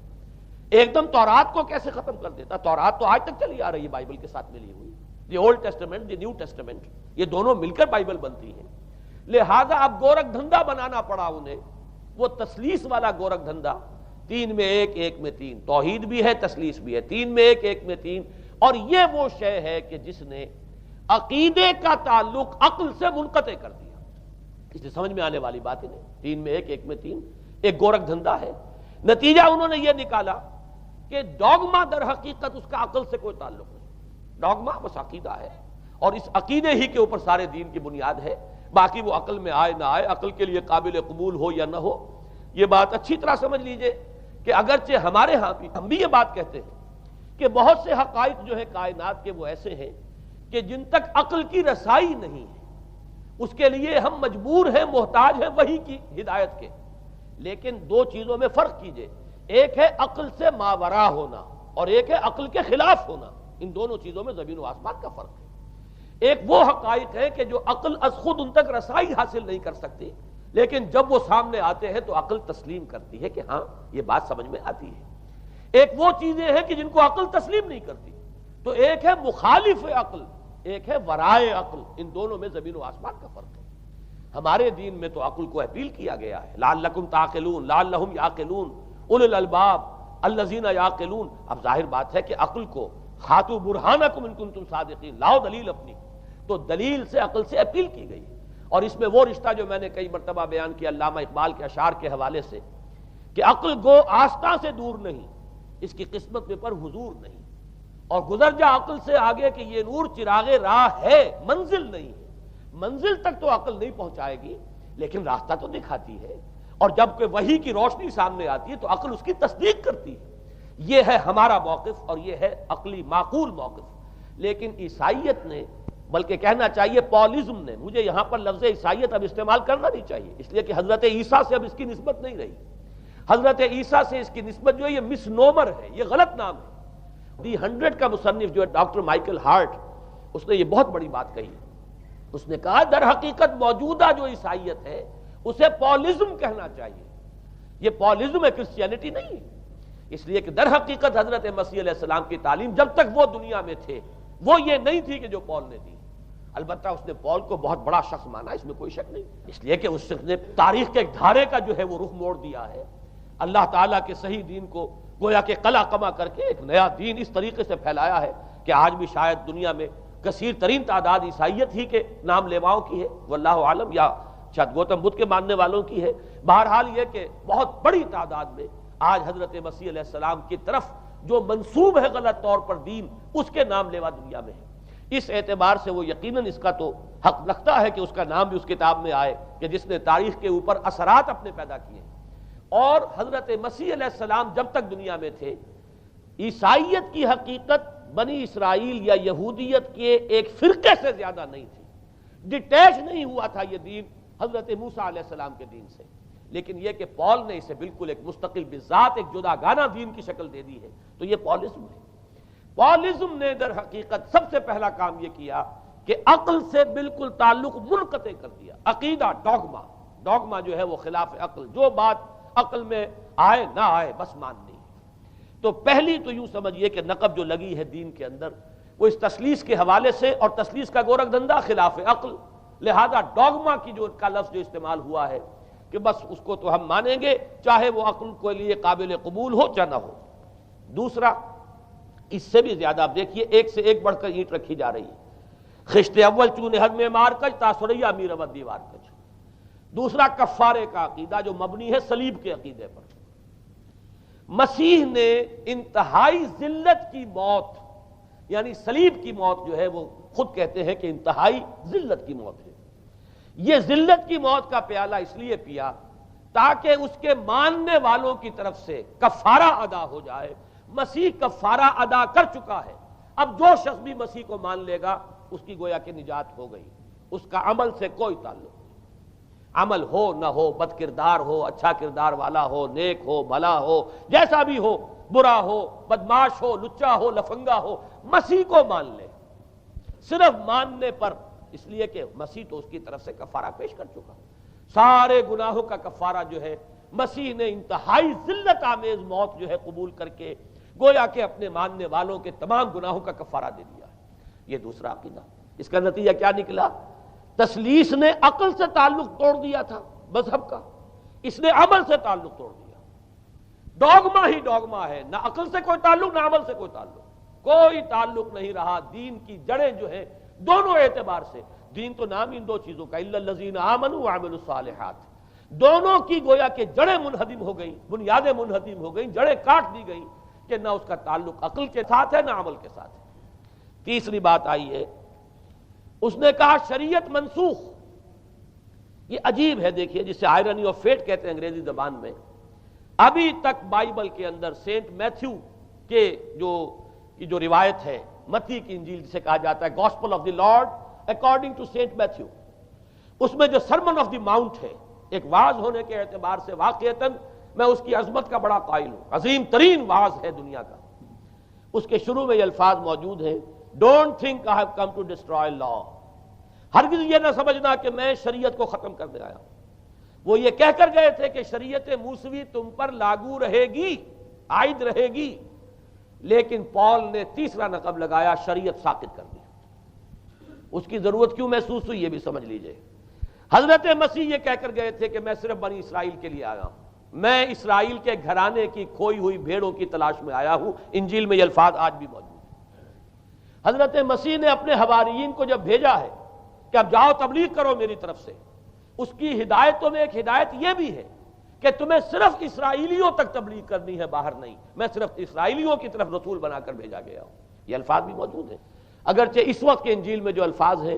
ایک دم تورات کو کیسے ختم کر دیتا؟ تورات تو آج تک چلی آ رہی ہے بائبل کے ساتھ ملی ہوئی، the old testament the new testament, یہ دونوں مل کر بائبل بنتی ہے۔ لہذا اب گورکھ دھندا بنانا پڑا انہیں، وہ تثلیث والا گورکھ دھندا، 3 میں 1 1 میں 3، توحید بھی ہے تثلیث بھی ہے، 3 میں 1 1 میں 3، اور یہ وہ شے ہے کہ جس نے عقیدے کا تعلق عقل سے منقطع کر دیا۔ اس سے سمجھ میں آنے والی بات ہی نہیں، 3 میں 1 1 میں 3 ایک گورکھ دھندا ہے۔ نتیجہ انہوں نے یہ نکالا کہ ڈوگما در حقیقت اس کا عقل سے کوئی تعلق نہیں، ڈوگما بس عقیدہ ہے، اور اس عقیدے ہی کے اوپر سارے دین کی بنیاد ہے، باقی وہ عقل میں آئے نہ آئے، عقل کے لیے قابل قبول ہو یا نہ ہو۔ یہ بات اچھی طرح سمجھ لیجئے کہ اگرچہ ہمارے ہاں بھی ہم بھی یہ بات کہتے ہیں کہ بہت سے حقائق جو ہیں کائنات کے وہ ایسے ہیں کہ جن تک عقل کی رسائی نہیں ہے اس کے لیے ہم مجبور ہیں، محتاج ہیں وحی کی ہدایت کے، لیکن 2 چیزوں میں فرق کیجئے، ایک ہے عقل سے ماورا ہونا اور ایک ہے عقل کے خلاف ہونا، ان دونوں چیزوں میں زمین و آسمان کا فرق ہے۔ ایک وہ حقائق ہے کہ جو عقل از خود ان تک رسائی حاصل نہیں کر سکتی، لیکن جب وہ سامنے آتے ہیں تو عقل تسلیم کرتی ہے کہ ہاں یہ بات سمجھ میں آتی ہے۔ ایک وہ چیزیں ہیں کہ جن کو عقل تسلیم نہیں کرتی، تو ایک ہے مخالف عقل، ایک ہے ورائے عقل، ان دونوں میں زمین و آسمان کا فرق ہے۔ ہمارے دین میں تو عقل کو اپیل کیا گیا ہے، لعلکم تعقلون، لعلہم یعقلون اولو الالباب الذین یعقلون۔ اب ظاہر بات ہے کہ عقل کو ہاتھو برہانکم ان کنتم صادقین، لاؤ دلیل اپنی، تو دلیل سے عقل سے اپیل کی گئی، اور اس میں وہ رشتہ جو میں نے کئی مرتبہ بیان کیا علامہ اقبال کے اشعار کے حوالے سے کہ عقل گو آستاں سے دور نہیں، اس کی قسمت میں پر حضور نہیں، اور گزر جا عقل سے آگے کہ یہ نور چراغ راہ ہے منزل نہیں ہے۔ منزل تک تو عقل نہیں پہنچائے گی لیکن راستہ تو دکھاتی ہے، اور جب کہ وحی کی روشنی سامنے آتی ہے تو عقل اس کی تصدیق کرتی ہے۔ یہ ہے ہمارا موقف اور یہ ہے عقلی معقول موقف۔ لیکن عیسائیت نے، بلکہ کہنا چاہیے پالزم نے، مجھے یہاں پر لفظ عیسائیت اب استعمال کرنا نہیں چاہیے اس لیے کہ حضرت عیسیٰ سے اب اس کی نسبت نہیں رہی، حضرت عیسیٰ سے اس کی نسبت جو ہے یہ مس نومر ہے، یہ غلط نام ہے۔ دی 100 کا مصنف جو ہے ڈاکٹر مائیکل ہارٹ، اس نے یہ بہت بڑی بات کہی، اس نے کہا در حقیقت موجودہ جو عیسائیت ہے اسے پالزم کہنا چاہیے، یہ پالزم ہے، کرسچینٹی نہیں ہے، اس لیے کہ در حقیقت حضرت مسیح علیہ السلام کی تعلیم جب تک وہ دنیا میں تھے وہ یہ نہیں تھی کہ جو پال نے دی۔ البتہ اس نے پال کو بہت بڑا شخص مانا، اس میں کوئی شک نہیں، اس لیے کہ اس نے تاریخ کے ایک دھارے کا جو ہے وہ رخ موڑ دیا ہے، اللہ تعالیٰ کے صحیح دین کو گویا کہ قلع قمع کر کے ایک نیا دین اس طریقے سے پھیلایا ہے کہ آج بھی شاید دنیا میں کثیر ترین تعداد عیسائیت ہی کے نام لیواؤں کی ہے، واللہ عالم، یا شاید گوتم بدھ کے ماننے والوں کی ہے۔ بہرحال یہ کہ بہت بڑی تعداد میں آج حضرت مسیح علیہ السلام کی طرف جو منسوب ہے غلط طور پر دین، اس کے نام لیوا دنیا میں ہے۔ اس اعتبار سے وہ یقیناً اس کا تو حق رکھتا ہے کہ اس کا نام بھی اس کتاب میں آئے کہ جس نے تاریخ کے اوپر اثرات اپنے پیدا کیے ہیں۔ اور حضرت مسیح علیہ السلام جب تک دنیا میں تھے، عیسائیت کی حقیقت بنی اسرائیل یا یہودیت کے ایک فرقے سے زیادہ نہیں تھی، ڈیٹیچ نہیں ہوا تھا یہ دین حضرت موسیٰ علیہ السلام کے دین سے، لیکن یہ کہ پال نے اسے بالکل ایک مستقل بذات ایک جدا گانا دین کی شکل دے دی ہے، تو یہ پالزم ہے۔ پالزم نے در حقیقت سب سے پہلا کام یہ کیا کہ عقل سے بالکل تعلق منقطع کر دیا۔ عقیدہ ڈوگما جو ہے وہ خلاف عقل، جو بات عقل میں آئے نہ آئے بس ماننی ہے۔ تو پہلی تو یوں سمجھیے کہ نقب جو لگی ہے دین کے اندر وہ اس تثلیث کے حوالے سے، اور تثلیث کا گورکھ دھندا خلاف عقل، لہذا ڈوگما کی جو کا لفظ جو استعمال ہوا ہے کہ بس اس کو تو ہم مانیں گے چاہے وہ عقل کے لیے قابل قبول ہو چاہے نہ ہو۔ دوسرا، اس سے بھی زیادہ آپ دیکھیے ایک سے ایک بڑھ کر اینٹ رکھی جا رہی ہے، خشت اول چونے حد میں مار کج تاثریا میر ود دیوار کج۔ دوسرا کفارے کا عقیدہ جو مبنی ہے صلیب کے عقیدے پر۔ مسیح نے انتہائی ذلت کی موت، یعنی صلیب کی موت جو ہے وہ خود کہتے ہیں کہ انتہائی ذلت کی موت ہے۔ یہ ذلت کی موت کا پیالہ اس لیے پیا تاکہ اس کے ماننے والوں کی طرف سے کفارہ ادا ہو جائے۔ مسیح کفارہ ادا کر چکا ہے، اب جو شخص بھی مسیح کو مان لے گا اس کی گویا کہ نجات ہو گئی، اس کا عمل سے کوئی تعلق نہیں۔ عمل ہو نہ ہو، بد کردار ہو، اچھا کردار والا ہو، نیک ہو، بھلا ہو، جیسا بھی ہو، برا ہو، بدماش ہو، لچا ہو، لفنگا ہو، مسیح کو مان لے، صرف ماننے پر، اس لیے کہ مسیح تو اس کی طرف سے کفارہ پیش کر چکا۔ سارے گناہوں کا کفارہ جو ہے مسیح نے انتہائی ذلت آمیز موت جو ہے قبول کر کے گویا کہ اپنے ماننے والوں کے تمام گناہوں کا کفارہ دے دیا ہے۔ یہ دوسرا عقیدہ۔ اس کا نتیجہ کیا نکلا؟ تثلیث نے عقل سے تعلق توڑ دیا تھا مذہب کا، اس نے عمل سے تعلق توڑ دیا۔ ڈوگما ہی ڈوگما ہے، نہ عقل سے کوئی تعلق نہ عمل سے کوئی تعلق، کوئی تعلق نہیں رہا۔ دین کی جڑیں جو ہیں دونوں اعتبار سے، دین تو نام ان دو چیزوں کا، الا الذین آمنوا وعملوا الصالحات، دونوں کی گویا کہ جڑیں منہدم ہو گئیں، بنیادیں منہدم ہو گئیں، جڑیں کاٹ دی گئیں کہ نہ اس کا تعلق عقل کے ساتھ ہے نہ عمل کے ساتھ ہے۔ تیسری بات آئی ہے، اس نے کہا شریعت منسوخ۔ یہ عجیب ہے، دیکھیے، جسے آئرنی آف فیٹ کہتے ہیں انگریزی زبان میں۔ ابھی تک بائبل کے اندر سینٹ میتھیو کے جو روایت ہے، متی کی انجیل جسے کہا جاتا ہے، gospel of the Lord according to Saint Matthew, اس میں جو سرمن آف دی ماؤنٹ ہے، ایک واعظ ہونے کے اعتبار سے واقعتاً میں اس کی عظمت کا بڑا قائل ہوں، عظیم ترین واعظ ہے دنیا کا۔ اس کے شروع میں یہ الفاظ موجود ہیں، don't think I have come to destroy law, ہرگز یہ نہ سمجھنا کہ میں شریعت کو ختم کرنے آیا ہوں۔ وہ یہ کہہ کر گئے تھے کہ شریعت موسوی تم پر لاگو رہے گی، عائد رہے گی، لیکن پال نے تیسرا نقب لگایا، شریعت ساقط کر دی۔ اس کی ضرورت کیوں محسوس ہوئی یہ بھی سمجھ لیجئے۔ حضرت مسیح یہ کہہ کر گئے تھے کہ میں صرف بنی اسرائیل کے لیے آیا ہوں، میں اسرائیل کے گھرانے کی کھوئی ہوئی بھیڑوں کی تلاش میں آیا ہوں۔ انجیل میں یہ الفاظ آج بھی موجود ہیں۔ حضرت مسیح نے اپنے حواریین کو جب بھیجا ہے کہ اب جاؤ تبلیغ کرو میری طرف سے، اس کی ہدایتوں میں ایک ہدایت یہ بھی ہے کہ تمہیں صرف اسرائیلیوں تک تبلیغ کرنی ہے، باہر نہیں، میں صرف اسرائیلیوں کی طرف رسول بنا کر بھیجا گیا ہوں۔ یہ الفاظ بھی موجود ہیں، اگرچہ اس وقت کے انجیل میں جو الفاظ ہیں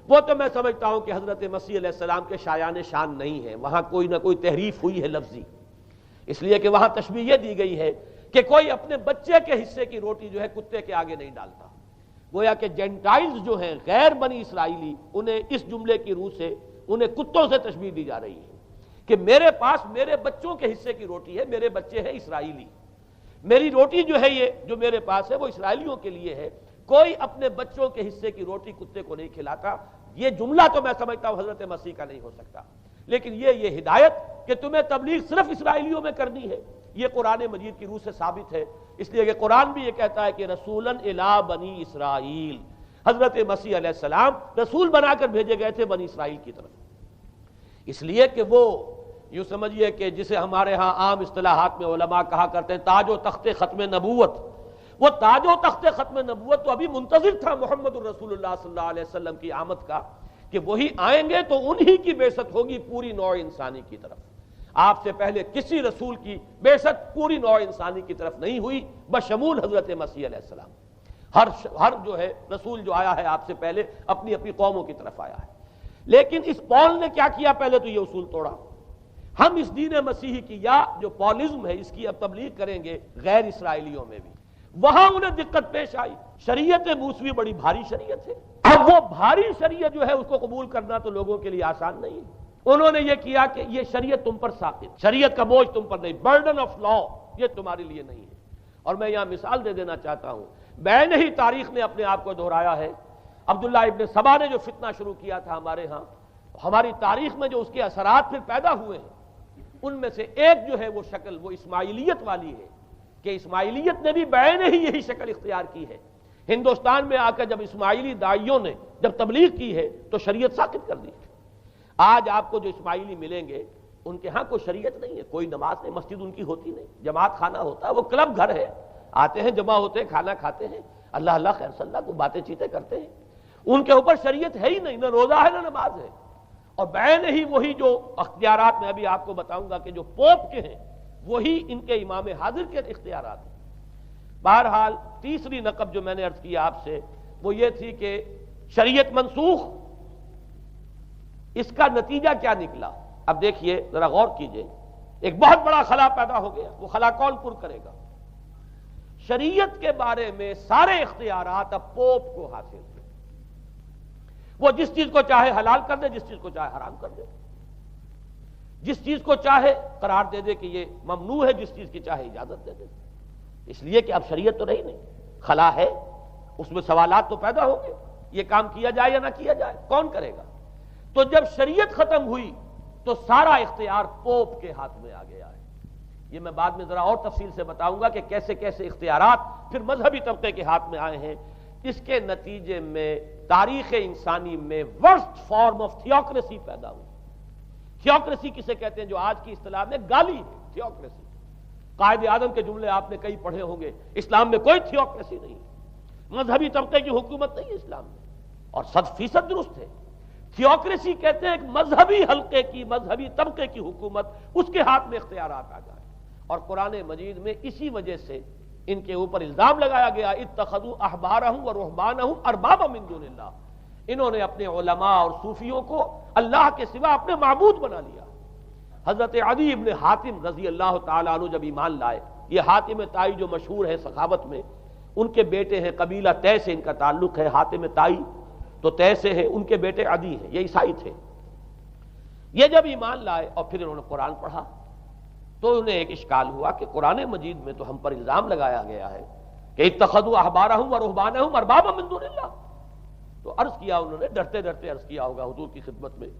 وہ تو میں سمجھتا ہوں کہ حضرت مسیح علیہ السلام کے شایان شان نہیں ہیں، وہاں کوئی نہ کوئی تحریف ہوئی ہے لفظی، اس لیے کہ وہاں تشبیہ یہ دی گئی ہے کہ کوئی اپنے بچے کے حصے کی روٹی جو ہے کتے کے آگے نہیں ڈالتا۔ گویا کہ جینٹائلز جو ہیں، غیر بنی اسرائیلی، انہیں اس جملے کی روح سے انہیں کتوں سے تشبیہ دی جا رہی ہے کہ میرے پاس میرے بچوں کے حصے کی روٹی ہے، میرے بچے ہیں اسرائیلی، میری روٹی جو ہے یہ جو میرے پاس ہے وہ اسرائیلیوں کے لیے ہے، کوئی اپنے بچوں کے حصے کی روٹی کتے کو نہیں کھلاتا۔ یہ جملہ تو میں سمجھتا ہوں حضرت مسیح کا نہیں ہو سکتا، لیکن یہ ہدایت کہ تمہیں تبلیغ صرف اسرائیلیوں میں کرنی ہے، یہ قرآن مجید کی روح سے ثابت ہے، اس لیے کہ قرآن بھی یہ کہتا ہے کہ رسولاً الی بنی اسرائیل، حضرت مسیح علیہ السلام رسول بنا کر بھیجے گئے تھے بنی اسرائیل کی طرف، اس لیے کہ وہ یوں سمجھیے کہ جسے ہمارے ہاں عام اصطلاحات میں علماء کہا کرتے ہیں تاج و تخت ختم نبوت، وہ تاج و تخت ختم نبوت تو ابھی منتظر تھا محمد الرسول اللہ صلی اللہ علیہ وسلم کی آمد کا، کہ وہی آئیں گے تو انہی کی بعثت ہوگی پوری نوع انسانی کی طرف۔ آپ سے پہلے کسی رسول کی بعثت پوری نوع انسانی کی طرف نہیں ہوئی بشمول حضرت مسیح علیہ السلام۔ ہر جو ہے رسول جو آیا ہے آپ سے پہلے اپنی اپنی قوموں کی طرف آیا ہے، لیکن اس پال نے کیا کیا؟ پہلے تو یہ اصول توڑا، ہم اس دین مسیحی کی یا جو پالزم ہے اس کی اب تبلیغ کریں گے غیر اسرائیلیوں میں بھی۔ وہاں انہیں دقت پیش آئی، شریعت موسوی بڑی بھاری شریعت ہے، اب وہ بھاری شریعت جو ہے اس کو قبول کرنا تو لوگوں کے لیے آسان نہیں ہے۔ انہوں نے یہ کیا کہ یہ شریعت تم پر ساقط، شریعت کا بوجھ تم پر نہیں، برڈن آف لا یہ تمہارے لیے نہیں ہے۔ اور میں یہاں مثال دے دینا چاہتا ہوں، بین ہی تاریخ نے اپنے آپ کو دہرایا ہے۔ عبداللہ ابن سبا نے جو فتنہ شروع کیا تھا ہمارے ہاں، ہماری تاریخ میں جو اس کے اثرات پھر پیدا ہوئے ہیں، ان میں سے ایک جو ہے وہ شکل وہ اسماعیلیت والی ہے، کہ اسماعیلیت نے بھی بین ہی یہی شکل اختیار کی ہے۔ ہندوستان میں آ کر جب اسماعیلی داعیوں نے جب تبلیغ کی ہے تو شریعت ساقط کر دی۔ آج آپ کو جو اسماعیلی ملیں گے ان کے ہاں کوئی شریعت نہیں ہے، کوئی نماز نہیں، مسجد ان کی ہوتی نہیں، جماعت خانہ ہوتا ہے، وہ کلب گھر ہے، آتے ہیں جمع ہوتے ہیں، کھانا کھاتے ہیں، اللہ اللہ خیر صلی اللہ کو باتیں چیتیں کرتے ہیں، ان کے اوپر شریعت ہے ہی نہیں، نہ روزہ ہے نہ نماز ہے۔ اور بین ہی وہی جو اختیارات میں ابھی آپ کو بتاؤں گا کہ جو پوپ کے ہیں، وہی ان کے امام حاضر کے اختیارات ہیں۔ بہرحال تیسری نقب جو میں نے عرض کیا آپ سے وہ یہ تھی کہ شریعت منسوخ، اس کا نتیجہ کیا نکلا؟ اب دیکھیے ذرا غور کیجئے، ایک بہت بڑا خلا پیدا ہو گیا، وہ خلا کون پر کرے گا؟ شریعت کے بارے میں سارے اختیارات اب پوپ کو حاصل تھے، وہ جس چیز کو چاہے حلال کر دے، جس چیز کو چاہے حرام کر دے، جس چیز کو چاہے قرار دے دے کہ یہ ممنوع ہے، جس چیز کی چاہے اجازت دے دے، اس لیے کہ اب شریعت تو رہی نہیں، خلا ہے، اس میں سوالات تو پیدا ہوں گے، یہ کام کیا جائے یا نہ کیا جائے، کون کرے گا؟ تو جب شریعت ختم ہوئی تو سارا اختیار پوپ کے ہاتھ میں آ گیا ہے۔ یہ میں بعد میں ذرا اور تفصیل سے بتاؤں گا کہ کیسے کیسے اختیارات پھر مذہبی طبقے کے ہاتھ میں آئے ہیں۔ اس کے نتیجے میں تاریخ انسانی میں ورسٹ فارم آف تھیوکریسی پیدا ہوئی۔ تھیوکریسی کسے کہتے ہیں؟ جو آج کی اصطلاح میں گالی ہے، تھیوکریسی۔ قائد اعظم کے جملے آپ نے کئی پڑھے ہوں گے، اسلام میں کوئی تھیوکریسی نہیں، مذہبی طبقے کی حکومت نہیں ہے اسلام میں، اور 100% درست ہے۔ تھیوکریسی کہتے ہیں ایک مذہبی حلقے کی، مذہبی طبقے کی حکومت، اس کے ہاتھ میں اختیارات آ جائیں، اور قرآن مجید میں اسی وجہ سے ان کے اوپر الزام لگایا گیا اتخذوا احبارهم ورهبانهم اربابا من دون اللہ، انہوں نے اپنے علماء اور صوفیوں کو اللہ کے سوا اپنے معبود بنا لیا۔ حضرت عدی ابن حاتم رضی اللہ تعالیٰ عنہ جب ایمان لائے، یہ حاتم طائی جو مشہور ہے سخاوت میں، ان کے بیٹے ہیں، قبیلہ طے سے ان کا تعلق ہے، حاتم طائی تو طے سے ہے، ان کے بیٹے عدی ہیں، یہ عیسائی تھے۔ یہ جب ایمان لائے اور پھر انہوں نے قرآن پڑھا تو انہیں ایک اشکال ہوا کہ قرآن مجید میں تو ہم پر الزام لگایا گیا ہے کہ اتخذوا احبارهم ورهبانهم اربابا من دون اللہ، تو عرض کیا انہوں نے، ڈرتے ڈرتے عرض کیا ہوگا حضور کی خدمت میں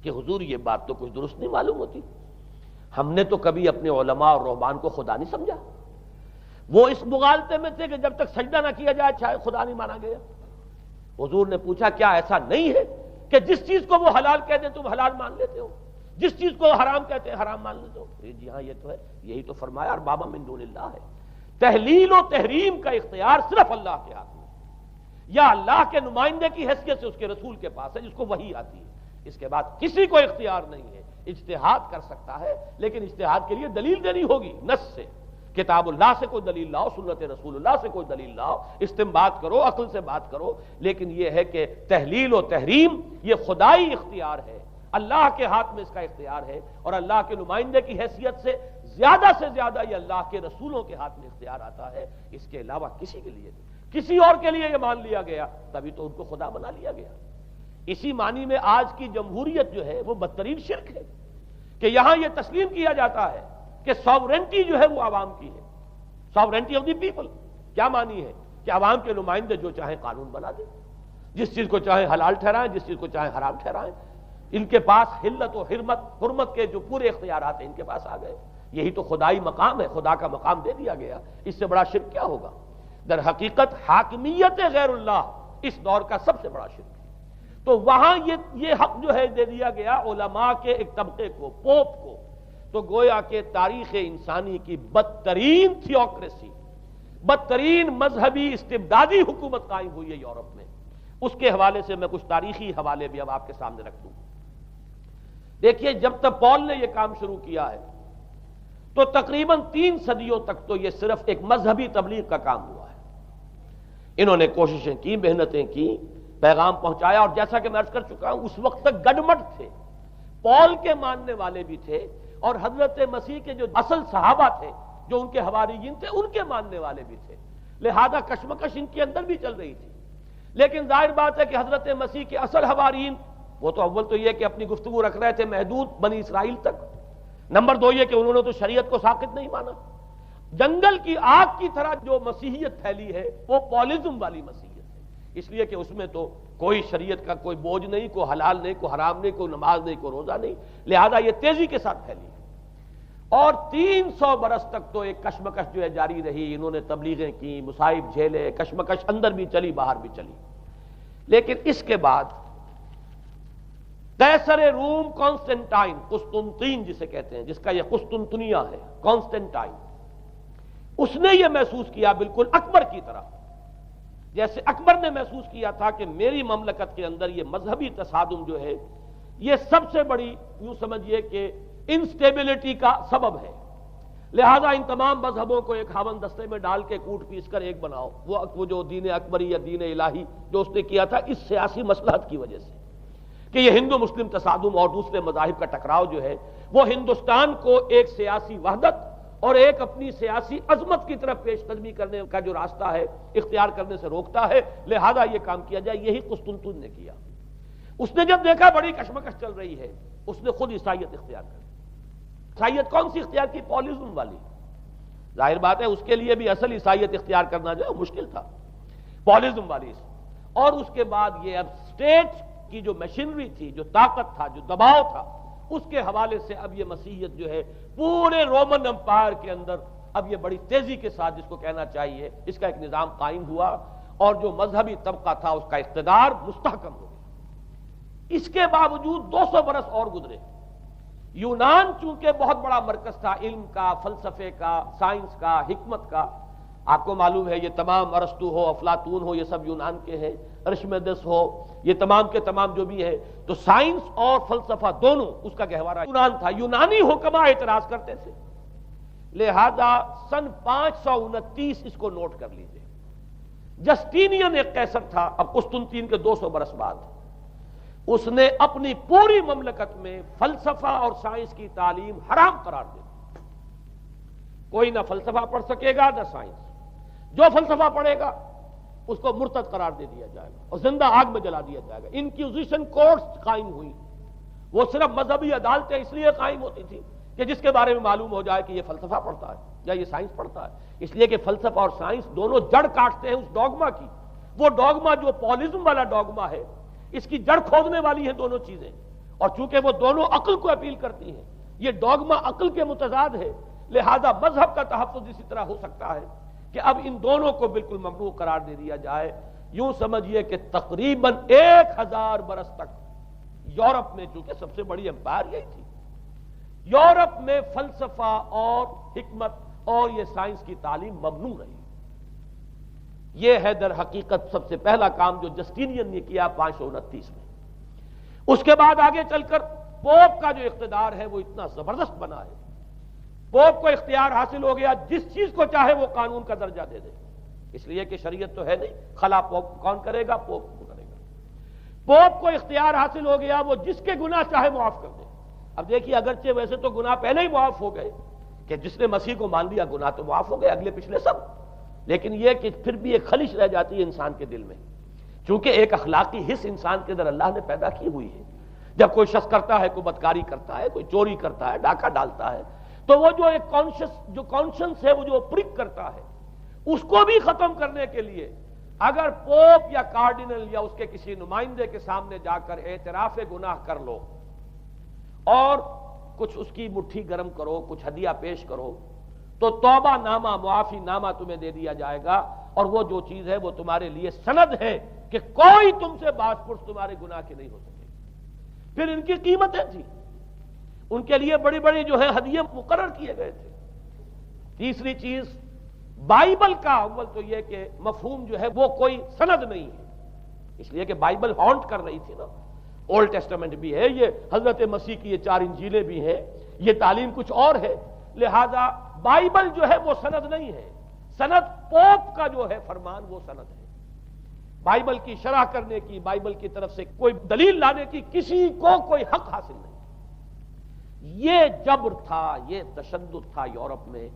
کہ حضور یہ بات تو کچھ درست نہیں معلوم ہوتی، ہم نے تو کبھی اپنے علماء اور رہبان کو خدا نہیں سمجھا، وہ اس مغالطے میں تھے کہ جب تک سجدہ نہ کیا جائے شاید خدا نہیں مانا گیا۔ حضور نے پوچھا کیا ایسا نہیں ہے کہ جس چیز کو وہ حلال کہہ دیں تم حلال مان لیتے ہو، جس چیز کو حرام کہتے ہیں حرام مان لیتے ہو؟ جی ہاں یہ تو ہے، یہی تو فرمایا اربابا من دون اللہ ہے۔ تحلیل و تحریم کا اختیار صرف اللہ کے ہاتھ میں، یا اللہ کے نمائندے کی حیثیت سے اس کے رسول کے پاس ہے جس کو وحی آتی ہے، اس کے بعد کسی کو اختیار نہیں ہے۔ اجتہاد کر سکتا ہے لیکن اجتہاد کے لیے دلیل دینی ہوگی، نص سے، کتاب اللہ سے کوئی دلیل لاؤ، سنت رسول اللہ سے کوئی دلیل لاؤ، استنباط کرو، عقل سے بات کرو، لیکن یہ ہے کہ تحلیل و تحریم یہ خدائی اختیار ہے، اللہ کے ہاتھ میں اس کا اختیار ہے، اور اللہ کے نمائندے کی حیثیت سے زیادہ یہ اللہ کے رسولوں کے ہاتھ میں اختیار آتا ہے، اس کے علاوہ کسی کے لیے نہیں، کسی اور کے لیے یہ مان لیا گیا تبھی تو ان کو خدا بنا لیا گیا۔ اسی معنی میں آج کی جمہوریت جو ہے وہ بدترین شرک ہے کہ یہاں یہ تسلیم کیا جاتا ہے کہ ساورنٹی جو ہے وہ عوام کی ہے، ساورنٹی آف دی پیپل۔ کیا معنی ہے؟ کہ عوام کے نمائندے جو چاہیں قانون بنا دیں، جس چیز کو چاہیں حلال ٹھہرائیں، جس چیز کو چاہیں حرام ٹھہرائیں، ان کے پاس حلت و حرمت کے جو پورے اختیارات ہیں ان کے پاس آ گئے۔ یہی تو خدائی مقام ہے، خدا کا مقام دے دیا گیا، اس سے بڑا شرک کیا ہوگا؟ در حقیقت حاکمیت غیر اللہ اس دور کا سب سے بڑا شرک ہے۔ تو وہاں یہ حق جو ہے دے دیا گیا علماء کے ایک طبقے کو، پوپ کو، تو گویا کہ تاریخ انسانی کی بدترین تھیوکریسی، بدترین مذہبی استبدادی حکومت قائم ہوئی ہے یورپ میں۔ اس کے حوالے سے میں کچھ تاریخی حوالے بھی اب آپ کے سامنے رکھ دوں۔ دیکھیے جب تک پال نے یہ کام شروع کیا ہے تو تقریباً 3 صدیوں تک تو یہ صرف ایک مذہبی تبلیغ کا کام ہوا ہے۔ انہوں نے کوششیں کی، محنتیں کی، پیغام پہنچایا، اور جیسا کہ میں عرض کر چکا ہوں اس وقت تک گڈمٹ تھے، پال کے ماننے والے بھی تھے اور حضرت مسیح کے جو اصل صحابہ تھے جو ان کے حواریین تھے ان کے ماننے والے بھی تھے، لہذا کشمکش ان کے اندر بھی چل رہی تھی۔ لیکن ظاہر بات ہے کہ حضرت مسیح کے اصل حواریین وہ تو اول تو یہ کہ اپنی گفتگو رکھ رہے تھے محدود بنی اسرائیل تک، نمبر 2 یہ کہ انہوں نے تو شریعت کو ساقط نہیں مانا۔ جنگل کی آگ کی طرح جو مسیحیت پھیلی ہے وہ پالزم والی مسیحیت ہے، اس لیے کہ اس میں تو کوئی شریعت کا کوئی بوجھ نہیں، کوئی حلال نہیں، کوئی حرام نہیں، کوئی نماز نہیں، کوئی روزہ نہیں، لہذا یہ تیزی کے ساتھ پھیلی ہے۔ اور 300 برس تک تو ایک کشمکش جو ہے جاری رہی، انہوں نے تبلیغیں کی، مصائب جھیلے، کشمکش اندر بھی چلی باہر بھی چلی۔ لیکن اس کے بعد قیصر روم کانسٹنٹائن، قسطنطین جسے کہتے ہیں، جس کا یہ قسطنطنیہ ہے، کانسٹنٹائن، اس نے یہ محسوس کیا بالکل اکبر کی طرح، جیسے اکبر نے محسوس کیا تھا کہ میری مملکت کے اندر یہ مذہبی تصادم جو ہے یہ سب سے بڑی یوں سمجھیے کہ انسٹیبلٹی کا سبب ہے، لہذا ان تمام مذہبوں کو ایک ہاون دستے میں ڈال کے کوٹ پیس کر ایک بناؤ. وہ جو دین اکبری یا دین الہی جو اس نے کیا تھا اس سیاسی مصلحت کی وجہ سے کہ یہ ہندو مسلم تصادم اور دوسرے مذاہب کا ٹکراؤ جو ہے وہ ہندوستان کو ایک سیاسی وحدت اور ایک اپنی سیاسی عظمت کی طرف پیش قدمی کرنے کا جو راستہ ہے اختیار کرنے سے روکتا ہے. لہذا یہ کام کیا جائے. یہی قسطنطین نے کیا. اس نے جب دیکھا بڑی کشمکش چل رہی ہے اس نے خود عیسائیت اختیار کر. عیسائیت کون سی اختیار کی؟ پالیزم والی. ظاہر بات ہے اس کے لیے بھی اصل عیسائیت اختیار کرنا جو ہے مشکل تھا. پالیزم والی. اور اس کے بعد یہ اب اسٹیٹ کی جو مشینری تھی، جو طاقت تھا، جو دباؤ تھا، اس کے حوالے سے اب یہ مسیحیت جو ہے پورے رومن امپائر کے اندر اب یہ بڑی تیزی کے ساتھ جس کو کہنا چاہیے اس کا ایک نظام قائم ہوا اور جو مذہبی طبقہ تھا اس کا اقتدار مستحکم ہو گیا. اس کے باوجود 200 برس اور گزرے. یونان چونکہ بہت بڑا مرکز تھا علم کا، فلسفے کا، سائنس کا، حکمت کا. آپ کو معلوم ہے یہ تمام ارسطو ہو، افلاطون ہو، یہ سب یونان کے ہیں. ارشمیدس ہو، یہ تمام کے تمام جو بھی ہے تو سائنس اور فلسفہ دونوں اس کا گہوارہ یونان تھا. یونانی حکما اعتراض کرتے تھے. لہذا سن 529 اس کو نوٹ کر لیجئے. جسٹینین ایک قیصر تھا اب قسطنطین کے 200 برس بعد. اس نے اپنی پوری مملکت میں فلسفہ اور سائنس کی تعلیم حرام قرار دی. کوئی نہ فلسفہ پڑھ سکے گا نہ سائنس. جو فلسفہ پڑھے گا اس کو مرتد قرار دے دیا جائے گا اور زندہ آگ میں جلا دیا جائے گا. انکوزیشن کورٹس قائم ہوئی. وہ صرف مذہبی عدالتیں اس لیے قائم ہوتی تھی کہ جس کے بارے میں معلوم ہو جائے کہ یہ فلسفہ پڑھتا ہے یا یہ سائنس پڑھتا ہے. اس لیے کہ فلسفہ اور سائنس دونوں جڑ کاٹتے ہیں اس ڈوگما کی. وہ ڈوگما جو پالیزم والا ڈوگما ہے اس کی جڑ کھودنے والی ہیں دونوں چیزیں. اور چونکہ وہ دونوں عقل کو اپیل کرتی ہیں، یہ ڈوگما عقل کے متضاد ہے. لہذا مذہب کا تحفظ اسی طرح ہو سکتا ہے کہ اب ان دونوں کو بالکل ممنوع قرار دے دیا جائے. یوں سمجھیے کہ تقریباً 1000 برس تک یورپ میں، چونکہ سب سے بڑی امپائر یہی تھی، یورپ میں فلسفہ اور حکمت اور یہ سائنس کی تعلیم ممنوع رہی. یہ ہے در حقیقت سب سے پہلا کام جو جسٹینین نے کیا 529 میں. اس کے بعد آگے چل کر پوپ کا جو اقتدار ہے وہ اتنا زبردست بنا ہے. پوپ کو اختیار حاصل ہو گیا جس چیز کو چاہے وہ قانون کا درجہ دے دے. اس لیے کہ شریعت تو ہے نہیں، خلا پوپ کون کرے گا؟ پوپ کو کرے گا. پوپ کو اختیار حاصل ہو گیا وہ جس کے گناہ چاہے معاف کر دے. اب دیکھیے اگرچہ ویسے تو گناہ پہلے ہی معاف ہو گئے کہ جس نے مسیح کو مان لیا گناہ تو معاف ہو گئے اگلے پچھلے سب، لیکن یہ کہ پھر بھی ایک خلش رہ جاتی ہے انسان کے دل میں. چونکہ ایک اخلاقی حص انسان کے اندر اللہ نے پیدا کی ہوئی ہے. جب کوئی شخص کرتا ہے، کوئی بدکاری کرتا ہے، کوئی چوری کرتا ہے، ڈاکہ ڈالتا ہے، تو وہ جو ایک کانشنس ہے وہ جو پرک کرتا ہے اس کو بھی ختم کرنے کے لیے اگر پوپ یا کارڈینل یا اس کے کسی نمائندے کے سامنے جا کر اعتراف گناہ کر لو اور کچھ اس کی مٹھی گرم کرو، کچھ ہدیہ پیش کرو، تو توبہ نامہ، معافی نامہ تمہیں دے دیا جائے گا. اور وہ جو چیز ہے وہ تمہارے لیے سند ہے کہ کوئی تم سے باز پرس تمہارے گناہ کی نہیں ہو سکے. پھر ان کی قیمتیں تھیں، ان کے لیے بڑی بڑی جو ہے ہدیے مقرر کیے گئے تھے. تیسری چیز بائبل کا اول تو یہ کہ مفہوم جو ہے وہ کوئی سند نہیں ہے، اس لیے کہ بائبل ہانٹ کر رہی تھی نا. اولڈ ٹیسٹمنٹ بھی ہے، یہ حضرت مسیح کی یہ 4 انجیلیں بھی ہیں، یہ تعلیم کچھ اور ہے. لہذا بائبل جو ہے وہ سند نہیں ہے. سند پوپ کا جو ہے فرمان وہ سند ہے. بائبل کی شرح کرنے کی، بائبل کی طرف سے کوئی دلیل لانے کی کسی کو کوئی حق حاصل نہیں. یہ جبر تھا، یہ تشدد تھا یورپ میں.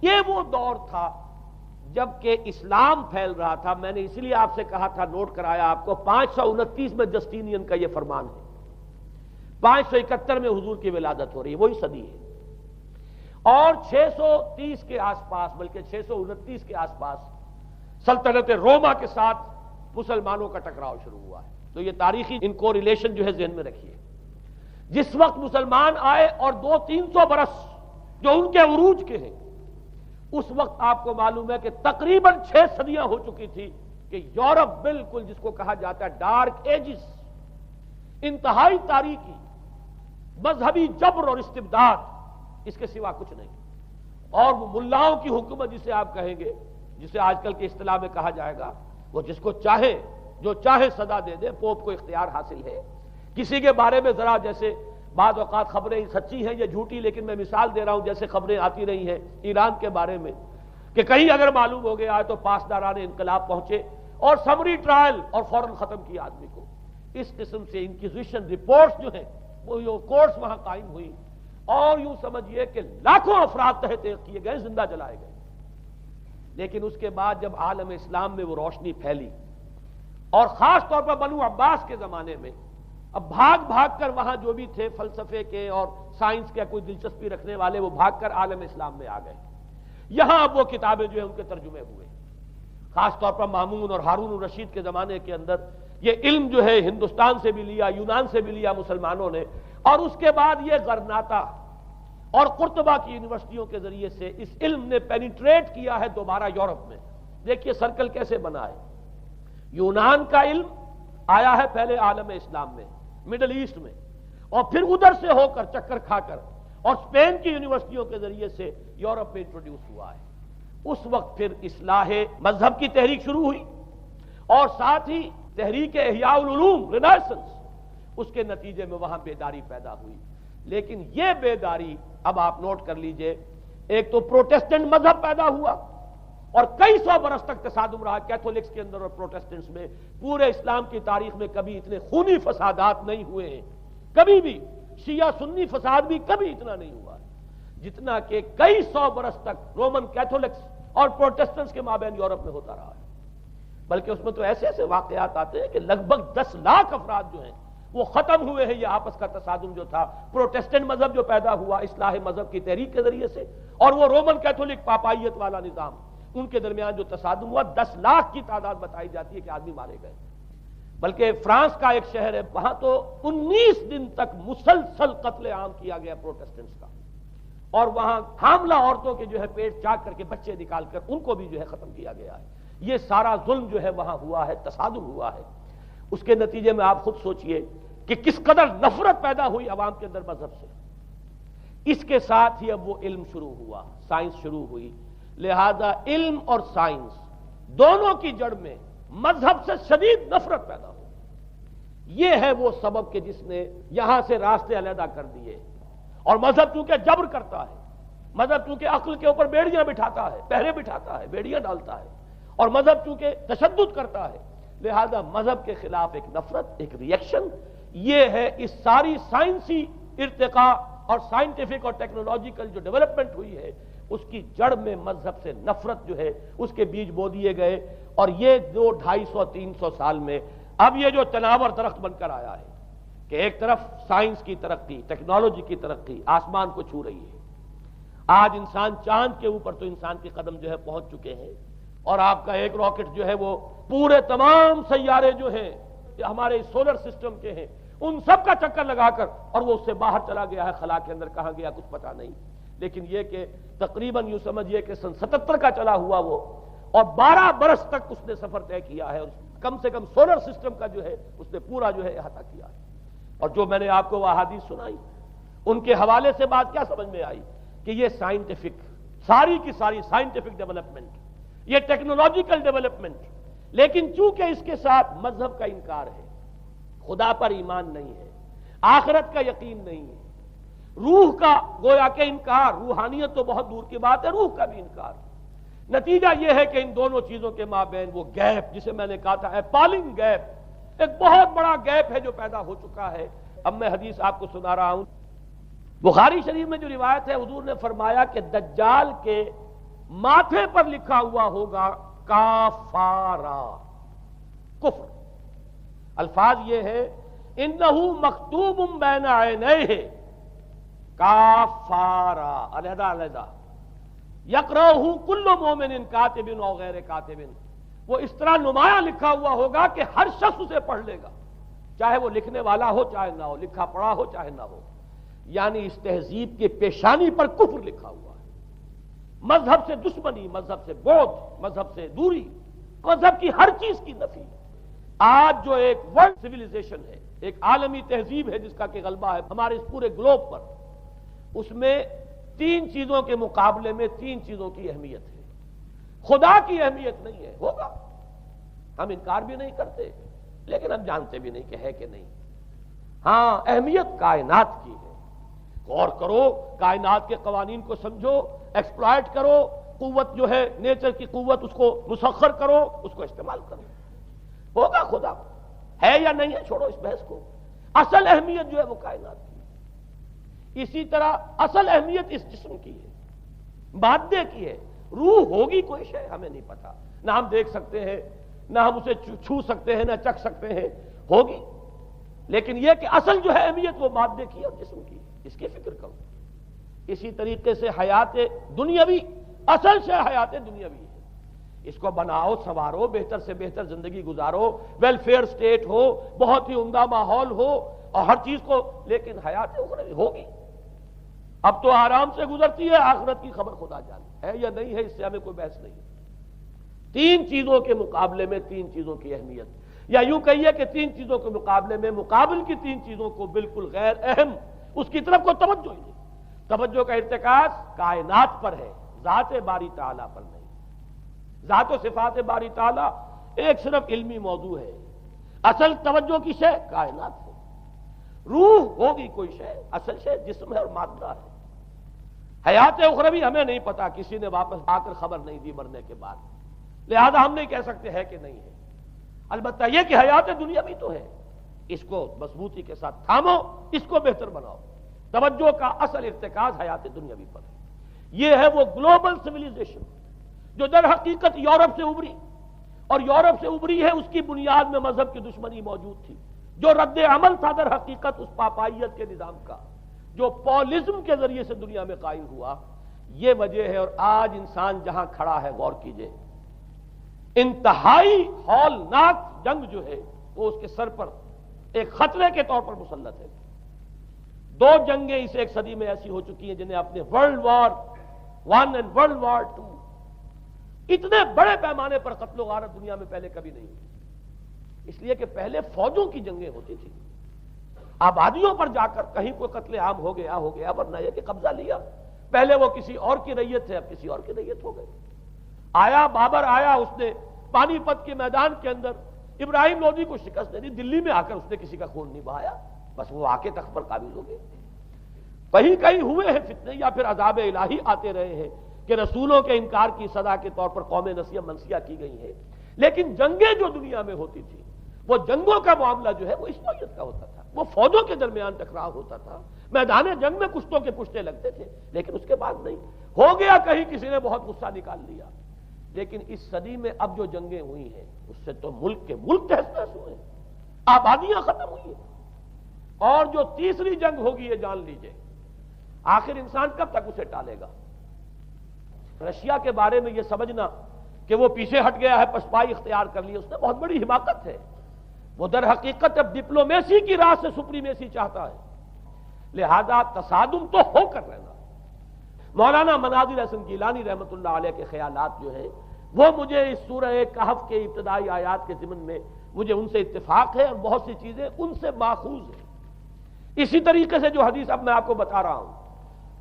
یہ وہ دور تھا جب کہ اسلام پھیل رہا تھا. میں نے اسی لیے آپ سے کہا تھا، نوٹ کرایا آپ کو، 529 میں جسٹینین کا یہ فرمان ہے. 571 میں حضور کی ولادت ہو رہی ہے، وہی صدی ہے. اور 630 کے آس پاس، بلکہ 629 کے آس پاس سلطنت روما کے ساتھ مسلمانوں کا ٹکراؤ شروع ہوا ہے. تو یہ تاریخی ان کو ریلیشن جو ہے ذہن میں رکھیے. جس وقت مسلمان آئے اور 200-300 برس جو ان کے عروج کے ہیں، اس وقت آپ کو معلوم ہے کہ تقریباً 6 صدیاں ہو چکی تھی کہ یورپ بالکل جس کو کہا جاتا ہے ڈارک ایجز، انتہائی تاریکی، مذہبی جبر اور استبداد، اس کے سوا کچھ نہیں. اور وہ ملاؤں کی حکومت جسے آپ کہیں گے، جسے آج کل کے اصطلاح میں کہا جائے گا، وہ جس کو چاہے جو چاہے سزا دے دے. پوپ کو اختیار حاصل ہے. کسی کے بارے میں ذرا جیسے بعض اوقات خبریں سچی ہیں یا جھوٹی، لیکن میں مثال دے رہا ہوں جیسے خبریں آتی رہی ہیں ایران کے بارے میں کہ کہیں اگر معلوم ہو گیا ہے تو پاسداران انقلاب پہنچے اور سمری ٹرائل اور فوراً ختم کیا آدمی کو. اس قسم سے انکوزیشن رپورٹس جو ہیں وہ کورٹس وہاں قائم ہوئی اور یوں سمجھیے کہ لاکھوں افراد تحت کیے گئے، زندہ جلائے گئے. لیکن اس کے بعد جب عالم اسلام میں وہ روشنی پھیلی اور خاص طور پر بنو عباس کے زمانے میں، اب بھاگ بھاگ کر وہاں جو بھی تھے فلسفے کے اور سائنس کے کوئی دلچسپی رکھنے والے، وہ بھاگ کر عالم اسلام میں آ گئے. یہاں اب وہ کتابیں جو ہیں ان کے ترجمے ہوئے، خاص طور پر مامون اور ہارون الرشید کے زمانے کے اندر یہ علم جو ہے ہندوستان سے بھی لیا، یونان سے بھی لیا مسلمانوں نے، اور اس کے بعد یہ غرناطہ اور قرطبہ کی یونیورسٹیوں کے ذریعے سے اس علم نے پینیٹریٹ کیا ہے دوبارہ یورپ میں. دیکھیے سرکل کیسے بنا ہے. یونان کا علم آیا ہے پہلے عالم اسلام میں، مڈل ایسٹ میں، اور پھر ادھر سے ہو کر چکر کھا کر اور اسپین کی یونیورسٹیوں کے ذریعے سے یورپ میں انٹروڈیوس ہوا ہے. اس وقت پھر اصلاح مذہب کی تحریک شروع ہوئی اور ساتھ ہی تحریک احیاء العلوم رینیسنس، اس کے نتیجے میں وہاں بیداری پیدا ہوئی. لیکن یہ بیداری اب آپ نوٹ کر لیجئے، ایک تو پروٹیسٹنٹ مذہب پیدا ہوا اور کئی سو برس تک تصادم رہا کیتھولکس کے اندر اور پروٹیسٹنٹس میں. پورے اسلام کی تاریخ میں کبھی اتنے خونی فسادات نہیں ہوئے ہیں، کبھی بھی شیعہ سنی فساد بھی کبھی اتنا نہیں ہوا جتنا کہ کئی سو برس تک رومن کیتھولکس اور پروٹیسٹنٹس کے مابین یورپ میں ہوتا رہا ہے. بلکہ اس میں تو ایسے ایسے واقعات آتے ہیں کہ لگ بھگ 10 لاکھ افراد جو ہیں وہ ختم ہوئے ہیں. یہ آپس کا تصادم جو تھا، پروٹیسٹنٹ مذہب جو پیدا ہوا اصلاح مذہب کی تحریک کے ذریعے سے، اور وہ رومن کیتھولک پاپائیت والا نظام، ان کے درمیان جو تصادم ہوا 10 لاکھ کی تعداد بتائی جاتی ہے کہ آدمی مارے گئے. بلکہ فرانس کا ایک شہر ہے، وہاں تو 19 دن تک مسلسل قتل عام کیا گیا پروٹیسٹنٹس کا، اور وہاں حاملہ عورتوں کے جو ہے پیٹ چاک کر کے بچے نکال کر ان کو بھی جو ہے ختم کیا گیا ہے. یہ سارا ظلم جو ہے وہاں ہوا ہے، تصادم ہوا ہے. اس کے نتیجے میں آپ خود سوچئے کہ کس قدر نفرت پیدا ہوئی عوام کے اندر مذہب سے. اس کے ساتھ ہی اب وہ علم شروع ہوا، سائنس شروع ہوئی. لہذا علم اور سائنس دونوں کی جڑ میں مذہب سے شدید نفرت پیدا ہو. یہ ہے وہ سبب کہ جس نے یہاں سے راستے علیحدہ کر دیے. اور مذہب چونکہ جبر کرتا ہے، مذہب چونکہ عقل کے اوپر بیڑیاں بٹھاتا ہے، پہرے بٹھاتا ہے، بیڑیاں ڈالتا ہے، اور مذہب چونکہ تشدد کرتا ہے، لہذا مذہب کے خلاف ایک نفرت، ایک ریئیکشن. یہ ہے اس ساری سائنسی ارتقاء اور سائنٹیفک اور ٹیکنالوجیکل جو ڈیولپمنٹ ہوئی ہے، اس کی جڑ میں مذہب سے نفرت جو ہے اس کے بیج بو دیے گئے. اور یہ 200-250-300 سال میں اب یہ جو تناور درخت بن کر آیا ہے کہ ایک طرف سائنس کی ترقی، ٹیکنالوجی کی ترقی آسمان کو چھو رہی ہے. آج انسان چاند کے اوپر تو انسان کے قدم جو ہے پہنچ چکے ہیں، اور آپ کا ایک راکٹ جو ہے وہ پورے تمام سیارے جو ہیں ہمارے سولر سسٹم کے ہیں ان سب کا چکر لگا کر، اور وہ اس سے باہر چلا گیا ہے، خلا کے اندر کہاں گیا کچھ پتا نہیں. لیکن یہ کہ تقریباً یوں سمجھیے کہ سن 77 کا چلا ہوا وہ، اور 12 برس تک اس نے سفر طے کیا ہے، اور کم سے کم سولر سسٹم کا جو ہے اس نے پورا جو ہے احاطہ کیا ہے. اور جو میں نے آپ کو وہ احادیث سنائی ان کے حوالے سے بات کیا سمجھ میں آئی کہ یہ سائنٹیفک، ساری کی ساری سائنٹیفک ڈیولپمنٹ، یہ ٹیکنالوجیکل ڈیولپمنٹ، لیکن چونکہ اس کے ساتھ مذہب کا انکار ہے، خدا پر ایمان نہیں ہے، آخرت کا یقین نہیں ہے، روح کا گویا کہ انکار، روحانیت تو بہت دور کی بات ہے، روح کا بھی انکار. نتیجہ یہ ہے کہ ان دونوں چیزوں کے مابین وہ گیپ، جسے میں نے کہا تھا ایپالنگ گیپ، ایک بہت بڑا گیپ ہے جو پیدا ہو چکا ہے. اب میں حدیث آپ کو سنا رہا ہوں. بخاری شریف میں جو روایت ہے، حضور نے فرمایا کہ دجال کے ماتھے پر لکھا ہوا ہوگا کافارا، کفر. الفاظ یہ ہے انہو مکتوب بین عینیہ کافارا، علیحدہ علیحدہ، یقرأہ کل مومن کاتب او غیر کاتب. وہ اس طرح نمایاں لکھا ہوا ہوگا کہ ہر شخص اسے پڑھ لے گا، چاہے وہ لکھنے والا ہو چاہے نہ ہو، لکھا پڑھا ہو چاہے نہ ہو. یعنی اس تہذیب کے پیشانی پر کفر لکھا ہوا ہے. مذہب سے دشمنی، مذہب سے بغض، مذہب سے دوری، مذہب کی ہر چیز کی نفی. آج جو ایک ورلڈ سویلائزیشن ہے، ایک عالمی تہذیب ہے جس کا کہ غلبہ ہے ہمارے اس پورے گلوب پر، اس میں 3 چیزوں کے مقابلے میں 3 چیزوں کی اہمیت ہے. خدا کی اہمیت نہیں ہے، ہوگا، ہم انکار بھی نہیں کرتے، لیکن ہم جانتے بھی نہیں کہ ہے کہ نہیں. ہاں اہمیت کائنات کی ہے، غور کرو، کائنات کے قوانین کو سمجھو، ایکسپلائٹ کرو، قوت جو ہے نیچر کی قوت اس کو مسخر کرو، اس کو استعمال کرو، ہوگا خدا ہے یا نہیں ہے، چھوڑو اس بحث کو۔ اصل اہمیت جو ہے وہ کائنات کی ہے۔ اسی طرح اصل اہمیت اس جسم کی ہے، مادے کی ہے۔ روح ہوگی کوئی شے ہمیں نہیں پتا، نہ ہم دیکھ سکتے ہیں، نہ ہم اسے چھو سکتے ہیں، نہ چکھ سکتے ہیں، ہوگی، لیکن یہ کہ اصل جو ہے اہمیت وہ مادے کی اور جسم کی، اس کی فکر کرو۔ اسی طریقے سے حیات دنیاوی، اصل شے حیات دنیاوی ہے، اس کو بناؤ، سنوارو، بہتر سے بہتر زندگی گزارو، ویلفیئر سٹیٹ ہو، بہت ہی عمدہ ماحول ہو اور ہر چیز کو، لیکن حیات اخروی ہوگی۔ اب تو آرام سے گزرتی ہے، آخرت کی خبر خدا جانے ہے یا نہیں ہے، اس سے ہمیں کوئی بحث نہیں ہے۔ تین چیزوں کے مقابلے میں تین چیزوں کی اہمیت، یا یوں کہیے کہ تین چیزوں کے مقابلے میں مقابل کی تین چیزوں کو بالکل غیر اہم، اس کی طرف کوئی توجہ ہی نہیں۔ توجہ کا ارتکاز کائنات پر ہے، ذات باری تعالیٰ پر نہیں۔ ذات و صفات باری تعالیٰ ایک صرف علمی موضوع ہے، اصل توجہ کی شے کائنات ہے۔ روح ہوگی کوئی شے، اصل شے جسم ہے اور مادہ ہے۔ حیات اخروی ہمیں نہیں پتا، کسی نے واپس آ کر خبر نہیں دی مرنے کے بعد، لہذا ہم نہیں کہہ سکتے ہے کہ نہیں ہے۔ البتہ یہ کہ حیات دنیا بھی تو ہے، اس کو مضبوطی کے ساتھ تھامو، اس کو بہتر بناؤ۔ توجہ کا اصل ارتکاز حیات دنیاوی پر ہے۔ یہ ہے وہ گلوبل سویلائزیشن جو در حقیقت یورپ سے ابھری، اور یورپ سے ابھری ہے، اس کی بنیاد میں مذہب کی دشمنی موجود تھی۔ جو رد عمل تھا در حقیقت اس پاپائیت کے نظام کا، جو پولزم کے ذریعے سے دنیا میں قائم ہوا، یہ وجہ ہے۔ اور آج انسان جہاں کھڑا ہے، غور کیجئے، انتہائی ہولناک جنگ جو ہے وہ اس کے سر پر ایک خطرے کے طور پر مسلط ہے۔ دو جنگیں اس ایک صدی میں ایسی ہو چکی ہیں جنہیں اپنے ورلڈ وار 1 اور ورلڈ وار 2، اتنے بڑے پیمانے پر قتل و غارت دنیا میں پہلے کبھی نہیں ہوئی۔ اس لیے کہ پہلے فوجوں کی جنگیں ہوتی تھی، آبادیوں پر جا کر کہیں کوئی قتل عام ہو گیا ورنہ یہ کہ قبضہ لیا، پہلے وہ کسی اور کی ریت تھے، اب کسی اور کی ریت ہو گئی۔ آیا بابر آیا، اس نے پانی پت کے میدان کے اندر ابراہیم لودھی کو شکست دے دی، دلی میں آ کر اس نے کسی کا خون نہیں بہایا، بس وہ آ کے تخت پر قابض ہو گئے۔ کہیں کہیں ہوئے ہیں فتنے، یا پھر عذاب الہی آتے رہے ہیں کہ رسولوں کے انکار کی سزا کے طور پر قوم نسیہ منسیہ کی گئی ہیں، لیکن جنگیں جو دنیا میں ہوتی تھی، وہ جنگوں کا معاملہ جو ہے وہ اس نوعیت کا ہوتا تھا، وہ فوجوں کے درمیان ٹکراؤ ہوتا تھا، میدان جنگ میں کشتوں کے پشتے لگتے تھے، لیکن اس کے بعد نہیں ہو گیا، کہیں کسی نے بہت غصہ نکال لیا۔ لیکن اس صدی میں اب جو جنگیں ہوئی ہیں اس سے تو ملک کے ملک تہس نہس ہوئے ہیں، آبادیاں ختم ہوئی ہیں، اور جو تیسری جنگ ہوگی یہ جان لیجئے، آخر انسان کب تک اسے ٹالے گا؟ رشیا کے بارے میں یہ سمجھنا کہ وہ پیچھے ہٹ گیا ہے، پسپائی اختیار کر لی، اس نے بہت بڑی حماقت ہے۔ وہ در حقیقت اب ڈپلومیسی کی راہ سے سپریمیسی چاہتا ہے، لہذا تصادم تو ہو کر رہنا۔ مولانا مناظر حسن گیلانی رحمۃ اللہ علیہ کے خیالات جو ہیں وہ مجھے اس سورہ کہف کے ابتدائی آیات کے ضمن میں مجھے ان سے اتفاق ہے، اور بہت سی چیزیں ان سے ماخوذ ہیں۔ اسی طریقے سے جو حدیث اب میں آپ کو بتا رہا ہوں،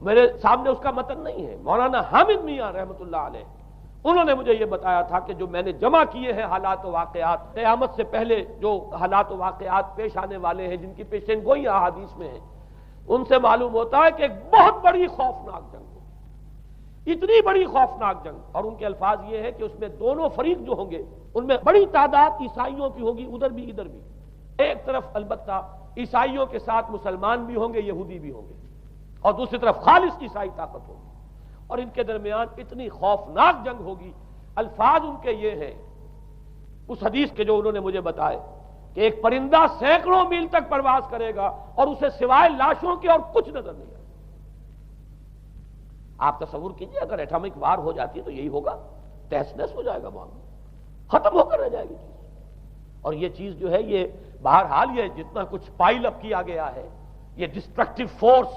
میرے سامنے اس کا متن نہیں ہے، مولانا حامد میاں رحمۃ اللہ علیہ انہوں نے مجھے یہ بتایا تھا کہ جو میں نے جمع کیے ہیں حالات و واقعات، قیامت سے پہلے جو حالات و واقعات پیش آنے والے ہیں، جن کی پیشین گوئی احادیث میں ہیں، ان سے معلوم ہوتا ہے کہ ایک بہت بڑی خوفناک جنگ ہوگی، اتنی بڑی خوفناک جنگ، اور ان کے الفاظ یہ ہے کہ اس میں دونوں فریق جو ہوں گے ان میں بڑی تعداد عیسائیوں کی ہوگی، ادھر بھی ادھر بھی، ایک طرف البتہ عیسائیوں کے ساتھ مسلمان بھی ہوں گے، یہودی بھی ہوں گے، اور دوسری طرف خالص عیسائی طاقت ہوگی، اور ان کے درمیان اتنی خوفناک جنگ ہوگی۔ الفاظ ان کے یہ ہیں اس حدیث کے جو انہوں نے مجھے بتائے کہ ایک پرندہ سینکڑوں میل تک پرواز کرے گا اور اسے سوائے لاشوں کے اور کچھ نظر نہیں آئے۔ آپ تصور کیجئے اگر ایٹامک وار ہو جاتی تو یہی ہوگا، تہس نہس ہو جائے گا، معاملہ ختم ہو کر رہ جائے گی چیز۔ اور یہ چیز جو ہے یہ بہرحال یہ جتنا کچھ پائل اپ کیا گیا ہے، یہ ڈسٹرکٹیو فورس،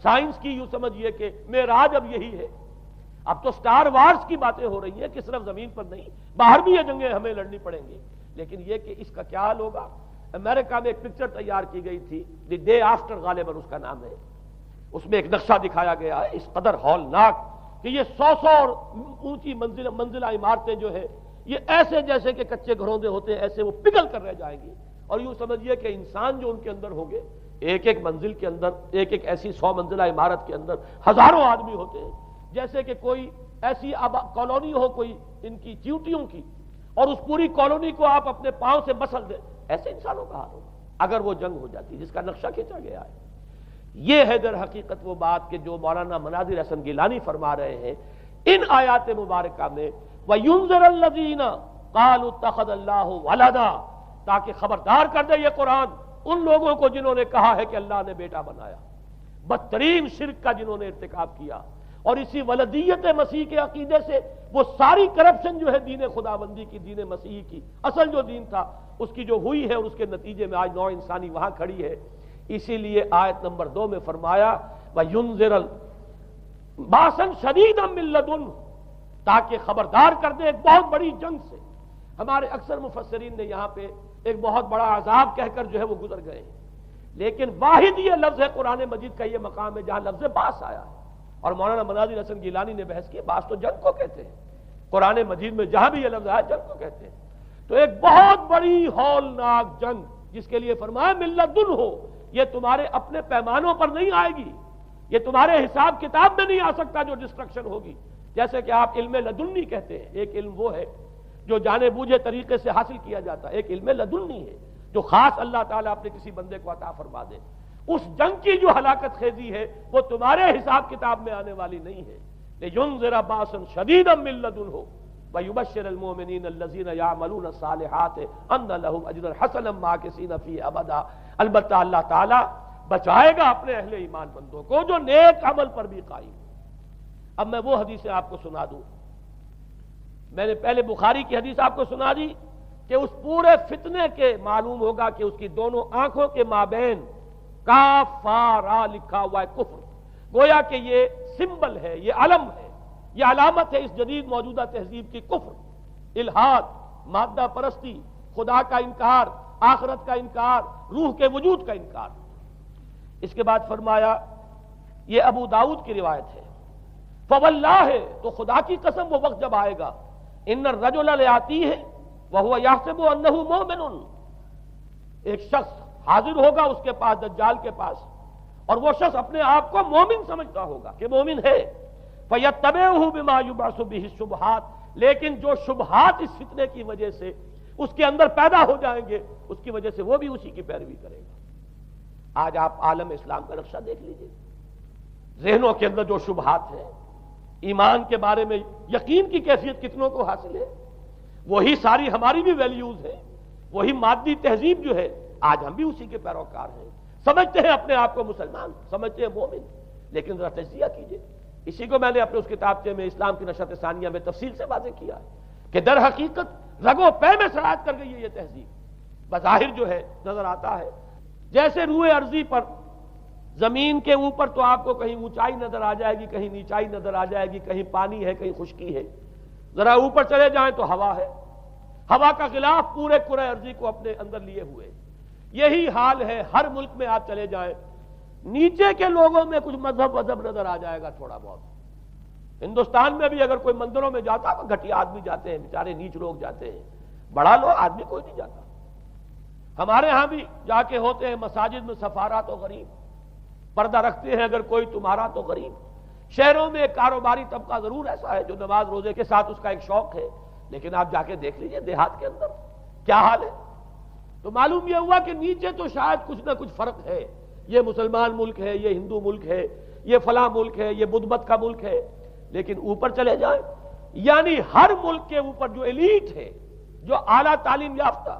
سائنس کی یوں سمجھیے کہ معراج اب یہی ہے۔ اب تو سٹار وارز کی باتیں ہو رہی ہیں کہ صرف زمین پر نہیں، باہر بھی یہ جنگیں ہمیں لڑنی پڑیں گی، لیکن یہ کہ اس کا کیا حال ہوگا۔ امریکہ میں ایک پکچر تیار کی گئی تھی، دی ڈے آفٹر غالباً اس کا نام ہے، اس میں ایک نقشہ دکھایا گیا ہے اس قدر ہولناک کہ یہ 100 اور اونچی منزلہ عمارتیں جو ہے یہ ایسے جیسے کہ کچے گھروں سے ہوتے ہیں، ایسے وہ پگھل کر رہ جائیں گی، اور یوں سمجھیے کہ انسان جو ان کے اندر ہوں گے، ایک ایک منزل کے اندر، ایک ایک ایسی 100 منزلہ عمارت کے اندر ہزاروں آدمی ہوتے ہیں، جیسے کہ کوئی ایسی کالونی ہو کوئی ان کی چیونٹیوں کی، اور اس پوری کالونی کو آپ اپنے پاؤں سے مسل دیں، ایسے انسانوں کا حال ہوگا اگر وہ جنگ ہو جاتی جس کا نقشہ کھینچا گیا ہے۔ یہ ہے در حقیقت وہ بات کہ جو مولانا مناظر حسن گیلانی فرما رہے ہیں ان آیات مبارکہ میں، وَيُنذِرَ الَّذِينَ قَالُوا اتَّخَذَ اللَّهُ وَلَدًا، تاکہ خبردار کر دے یہ قرآن ان لوگوں کو جنہوں نے کہا ہے کہ اللہ نے بیٹا بنایا، بدترین شرک کا جنہوں نے ارتکاب کیا، اور اسی ولدیت مسیح کے عقیدے سے وہ ساری کرپشن جو ہے دین خداوندی کی، دین مسیحی کی اصل جو دین تھا اس کی جو ہوئی ہے، اور اس کے نتیجے میں آج نوع انسانی وہاں کھڑی ہے۔ اسی لیے آیت نمبر 2 میں فرمایا وَيُنذِرَ بَأْسًا شَدِيدًا مِّن لَّدُنْهُ، تاکہ خبردار کر دے ایک بہت بڑی جنگ سے۔ ہمارے اکثر مفسرین نے یہاں پہ ایک بہت بڑا عذاب کہہ کر جو ہے وہ گزر گئے ہیں، لیکن واحد یہ لفظ ہے قرآن مجید کا یہ مقام ہے جہاں لفظ باس آیا ہے، اور مولانا مناظر حسن گیلانی نے بحث کی باس تو جنگ کو کہتے ہیں، قرآن مجید میں جہاں بھی یہ لفظ آیا جنگ کو کہتے ہیں۔ تو ایک بہت بڑی ہولناک جنگ جس کے لیے فرمایا من لدنہ، یہ تمہارے اپنے پیمانوں پر نہیں آئے گی، یہ تمہارے حساب کتاب میں نہیں آ سکتا جو ڈسٹرکشن ہوگی۔ جیسے کہ آپ علم لدنی کہتے ہیں، ایک علم وہ ہے جو جانے بوجھے طریقے سے حاصل کیا جاتا ہے، ایک علم لدنی ہے جو خاص اللہ تعالیٰ اپنے کسی بندے کو عطا فرما دے۔ اس جنگ کی جو ہلاکت خیزی ہے وہ تمہارے حساب کتاب میں آنے والی نہیں ہے۔ لِيُنذِرَ بَأْسًا شَدِيدًا مِّن لَّدُنْهُ وَيُبَشِّرَ الْمُؤْمِنِينَ الَّذِينَ يَعْمَلُونَ الصَّالِحَاتِ أَنَّ لَهُمْ أَجْرًا حَسَنًا مَّاكِثِينَ فِيهِ أَبَدًا۔ البتہ اللہ تعالیٰ بچائے گا اپنے اہل ایمان بندوں کو جو نیک عمل پر بھی قائم۔ اب میں وہ حدیثیں آپ کو سنا دوں، میں نے پہلے بخاری کی حدیث آپ کو سنا دی کہ اس پورے فتنے کے معلوم ہوگا کہ اس کی دونوں آنکھوں کے مابین کافارا لکھا ہوا ہے کفر، گویا کہ یہ سمبل ہے، یہ علم ہے، یہ علامت ہے اس جدید موجودہ تہذیب کی، کفر، الحاد، مادہ پرستی، خدا کا انکار، آخرت کا انکار، روح کے وجود کا انکار۔ اس کے بعد فرمایا، یہ ابو داؤد کی روایت ہے، فواللہ، تو خدا کی قسم وہ وقت جب آئے گا، ان الرجل لیاتیہ وہو یحسب انہ مومن، ایک شخص حاضر ہوگا اس کے پاس، دجال کے پاس، اور وہ شخص اپنے آپ کو مومن سمجھتا ہوگا کہ مومن ہے، فیتبعہ بما یبعث بہ الشبہات، لیکن جو شبہات اس فتنے کی وجہ سے اس کے اندر پیدا ہو جائیں گے اس کی وجہ سے وہ بھی اسی کی پیروی کرے گا۔ آج آپ عالم اسلام کا نقشہ دیکھ لیجئے، ذہنوں کے اندر جو شبہات ہیں، ایمان کے بارے میں یقین کی کیفیت کتنوں کو حاصل ہے، وہی ساری ہماری بھی ویلیوز ہیں، وہی مادی تہذیب جو ہے، آج ہم بھی اسی کے پیروکار ہیں، سمجھتے ہیں اپنے آپ کو مسلمان، سمجھتے ہیں مومن، لیکن ذرا تجزیہ کیجئے۔ اسی کو میں نے اپنے اس کتابچے میں اسلام کی نشأت ثانیہ میں تفصیل سے واضح کیا ہے کہ در حقیقت رگو پے میں سرایت کر گئی ہے یہ تہذیب، بظاہر جو ہے نظر آتا ہے جیسے روئے ارضی پر، زمین کے اوپر تو آپ کو کہیں اونچائی نظر آ جائے گی، کہیں نیچائی نظر آ جائے گی، کہیں پانی ہے، کہیں خشکی ہے، ذرا اوپر چلے جائیں تو ہوا ہے، ہوا کا غلاف پورے کرۂ ارضی کو اپنے اندر لیے ہوئے۔ یہی حال ہے ہر ملک میں آپ چلے جائیں، نیچے کے لوگوں میں کچھ مذہب نظر آ جائے گا تھوڑا بہت۔ ہندوستان میں بھی اگر کوئی مندروں میں جاتا تو گھٹیا آدمی جاتے ہیں، بیچارے نیچ لوگ جاتے ہیں، بڑا لوگ آدمی کوئی نہیں جاتا۔ ہمارے ہاں بھی جا کے ہوتے ہیں مساجد میں سفارا تو غریب، پردہ رکھتے ہیں اگر کوئی تمہارا تو غریب۔ شہروں میں ایک کاروباری طبقہ ضرور ایسا ہے جو نماز روزے کے ساتھ اس کا ایک شوق ہے، لیکن آپ جا کے دیکھ لیجئے دیہات کے اندر کیا حال ہے۔ تو معلوم یہ ہوا کہ نیچے تو شاید کچھ نہ کچھ فرق ہے، یہ مسلمان ملک ہے، یہ ہندو ملک ہے، یہ فلاں ملک ہے، یہ بدھ مت کا ملک ہے، لیکن اوپر چلے جائیں یعنی ہر ملک کے اوپر جو ایلیٹ ہے، جو اعلیٰ تعلیم یافتہ،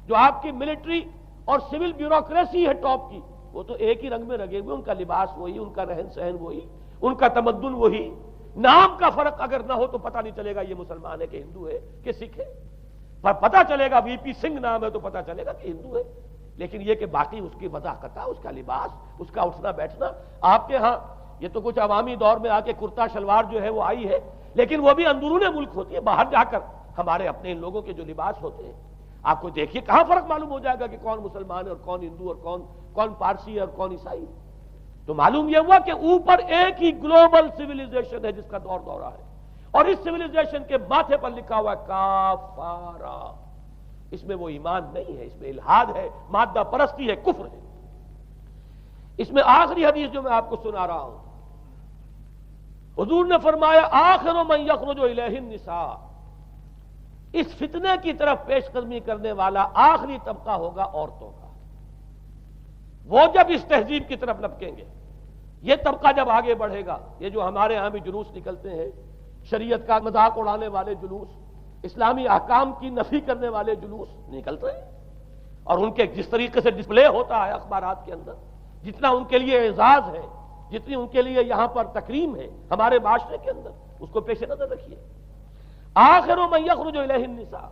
جو آپ کی ملٹری اور سول بیوروکریسی ہے ٹاپ کی، وہ تو ایک ہی رنگ میں رگے ہوئے، ان کا لباس وہی، ان کا رہن سہن وہی، ان کا تمدن وہی، نام کا فرق اگر نہ ہو تو پتہ نہیں چلے گا یہ مسلمان ہے کہ ہندو ہے کہ سکھ ہے، پر پتہ چلے گا وی پی سنگھ نام ہے تو پتہ چلے گا کہ ہندو ہے، لیکن یہ کہ باقی اس کی وضاحت، اس کا لباس، اس کا اٹھنا بیٹھنا، آپ کے ہاں یہ تو کچھ عوامی دور میں آ کے کرتا شلوار جو ہے وہ آئی ہے، لیکن وہ بھی اندرون ملک ہوتی ہے، باہر جا کر ہمارے اپنے ان لوگوں کے جو لباس ہوتے ہیں آپ کو دیکھیے کہاں فرق معلوم ہو جائے گا کہ کون مسلمان ہے اور کون ہندو اور کون پارسی ہے اور کون عیسائی۔ تو معلوم یہ ہوا کہ اوپر ایک ہی گلوبل سیویلائزیشن ہے جس کا دور دورہ ہے، اور اس سیویلائزیشن کے ماتھے پر لکھا ہوا ہے کافارا، اس میں وہ ایمان نہیں ہے، اس میں الحاد ہے، مادہ پرستی ہے، کفر ہے۔ اس میں آخری حدیث جو میں آپ کو سنا رہا ہوں، حضور نے فرمایا آخر من یخرج الیہ النساء، اس فتنے کی طرف پیش قدمی کرنے والا آخری طبقہ ہوگا عورتوں کا۔ وہ جب اس تہذیب کی طرف لپکیں گے، یہ طبقہ جب آگے بڑھے گا، یہ جو ہمارے ہاں بھی جلوس نکلتے ہیں، شریعت کا مذاق اڑانے والے جلوس، اسلامی احکام کی نفی کرنے والے جلوس نکلتے ہیں، اور ان کے جس طریقے سے ڈسپلے ہوتا ہے اخبارات کے اندر، جتنا ان کے لیے اعزاز ہے، جتنی ان کے لیے یہاں پر تکریم ہے ہمارے معاشرے کے اندر، اس کو پیش نظر رکھیے۔ آخر من یخرج الیہ النساء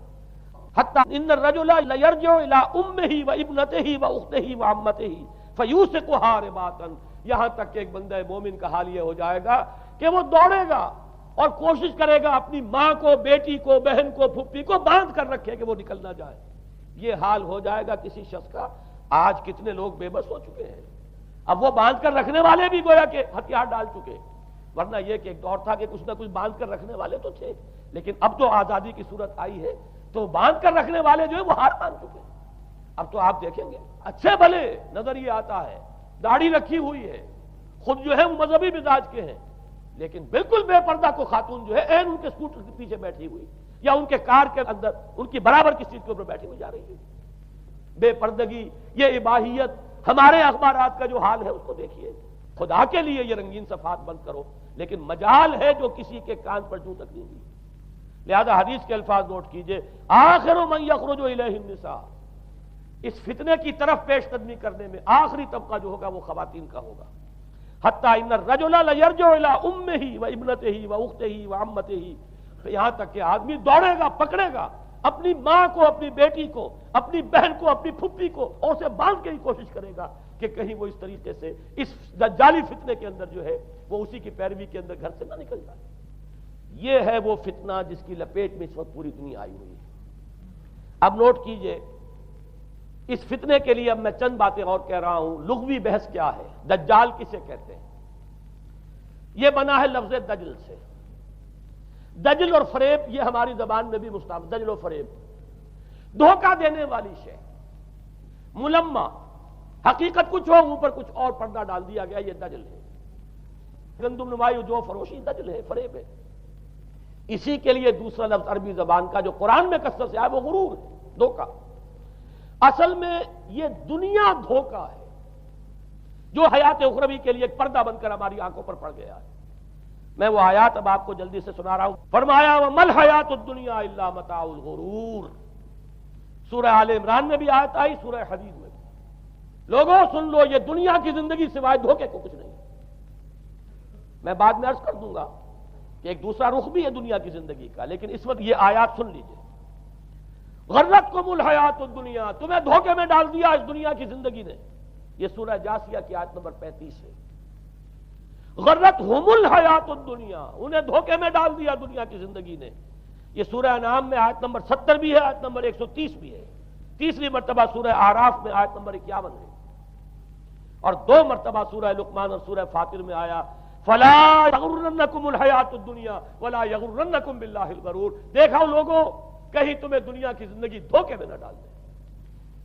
حتی ان الرجل لیرجع الی امہ و ابنتہ و اختہ و عمتہ فیوثقها رباطا، یہاں تک کہ ایک بندہ مومن کا حال یہ ہو جائے گا کہ وہ دوڑے گا اور کوشش کرے گا اپنی ماں کو، بیٹی کو، بہن کو، پھپھی کو باندھ کر رکھے کہ وہ نکل نہ جائے۔ یہ حال ہو جائے گا کسی شخص کا۔ آج کتنے لوگ بے بس ہو چکے ہیں، اب وہ باندھ کر رکھنے والے بھی گویا کہ ہتھیار ڈال چکے، ورنہ یہ کہ ایک دور تھا کہ کچھ نہ کچھ باندھ کر رکھنے والے تو تھے، لیکن اب تو آزادی کی صورت آئی ہے تو باندھ کر رکھنے والے جو ہے وہ ہار مان چکے۔ اب تو آپ دیکھیں گے اچھے بھلے نظر یہ آتا ہے، داڑھی رکھی ہوئی ہے، خود جو ہے وہ مذہبی مزاج کے ہیں، لیکن بالکل بے پردہ کو خاتون جو ہے این ان کے اسکوٹر کے پیچھے بیٹھی ہوئی یا ان کے کار کے اندر ان کی برابر کی سیٹ کے اوپر بیٹھی ہوئی جا رہی ہے۔ بے پردگی، یہ اباحیت، ہمارے اخبارات کا جو حال ہے اس کو دیکھیے۔ خدا کے لیے یہ رنگین صفحات بند کرو، لیکن مجال ہے جو کسی کے کان پر جو تک نہیں ہوئی۔ لہذا حدیث کے الفاظ نوٹ کیجئے، آخر من یخرج الیہ النساء، اس فتنے کی طرف پیش قدمی کرنے میں آخری طبقہ جو ہوگا وہ خواتین کا ہوگا۔ حتی ان الرجل لیرجع الی امہ و ابنتہ و اختہ و عمتہ، یہاں تک کہ آدمی دوڑے گا، پکڑے گا اپنی ماں کو، اپنی بیٹی کو، اپنی بہن کو، اپنی پھپھی کو، اور اسے باندھ کے ہی کوشش کرے گا کہ کہیں وہ اس طریقے سے اس دجالی فتنے کے اندر جو ہے وہ اسی کی پیروی کے اندر گھر سے نہ نکل جائے۔ یہ ہے وہ فتنہ جس کی لپیٹ میں اس وقت پوری دنیا آئی ہوئی ہے۔ اب نوٹ کیجئے، اس فتنے کے لیے اب میں چند باتیں اور کہہ رہا ہوں۔ لغوی بحث کیا ہے؟ دجال کسے کہتے ہیں؟ یہ بنا ہے لفظ دجل سے۔ دجل اور فریب یہ ہماری زبان میں بھی مستعمل، دجل و فریب، دھوکہ دینے والی شے، ملمہ، حقیقت کچھ ہو اوپر کچھ اور پردہ ڈال دیا گیا، یہ دجل ہے۔ گندم نمائی جو فروشی دجل ہے، فریب ہے۔ اسی کے لیے دوسرا لفظ عربی زبان کا جو قرآن میں کثرت سے آیا وہ غرور ہے، دھوکہ۔ اصل میں یہ دنیا دھوکہ ہے جو حیات اخروی کے لیے ایک پردہ بن کر ہماری آنکھوں پر پڑ گیا ہے۔ میں وہ آیات اب آپ کو جلدی سے سنا رہا ہوں۔ فرمایا وَمَا الْحَيَاةُ الدُّنْيَا إِلَّا مَتَاعُ الْغُرُورِ، سورہ آل عمران میں بھی آیت آئی، سورہ حدید میں بھی۔ لوگوں سن لو، یہ دنیا کی زندگی سوائے دھوکے کو کچھ نہیں۔ میں بعد میں عرض کر دوں گا کہ ایک دوسرا رخ بھی ہے دنیا کی زندگی کا، لیکن اس وقت یہ آیات سن لیجئے۔ غرتکم الحیات الدنیا، تمہیں دھوکے میں ڈال دیا اس دنیا کی زندگی نے، یہ سورہ جاسیہ کی آیت نمبر 35 ہے۔ غرتہم الحیات الدنیا، انہیں دھوکے میں ڈال دیا دنیا کی زندگی نے، یہ سورہ انعام میں آیت نمبر 70 بھی ہے، آیت نمبر 130 بھی ہے۔ تیسری مرتبہ سورہ اعراف میں آیت نمبر 51 ہے، اور 2 مرتبہ سورہ لقمان اور سورہ فاطر میں آیا فَلَا يَغُرَّنَّكُمُ الْحَيَاةُ الدُّنْيَا وَلَا يَغُرَّنَّكُمْ بِاللَّهِ الْغَرُورُ، دیکھو لوگوں کہیں تمہیں دنیا کی زندگی دھوکے میں نہ ڈال دے۔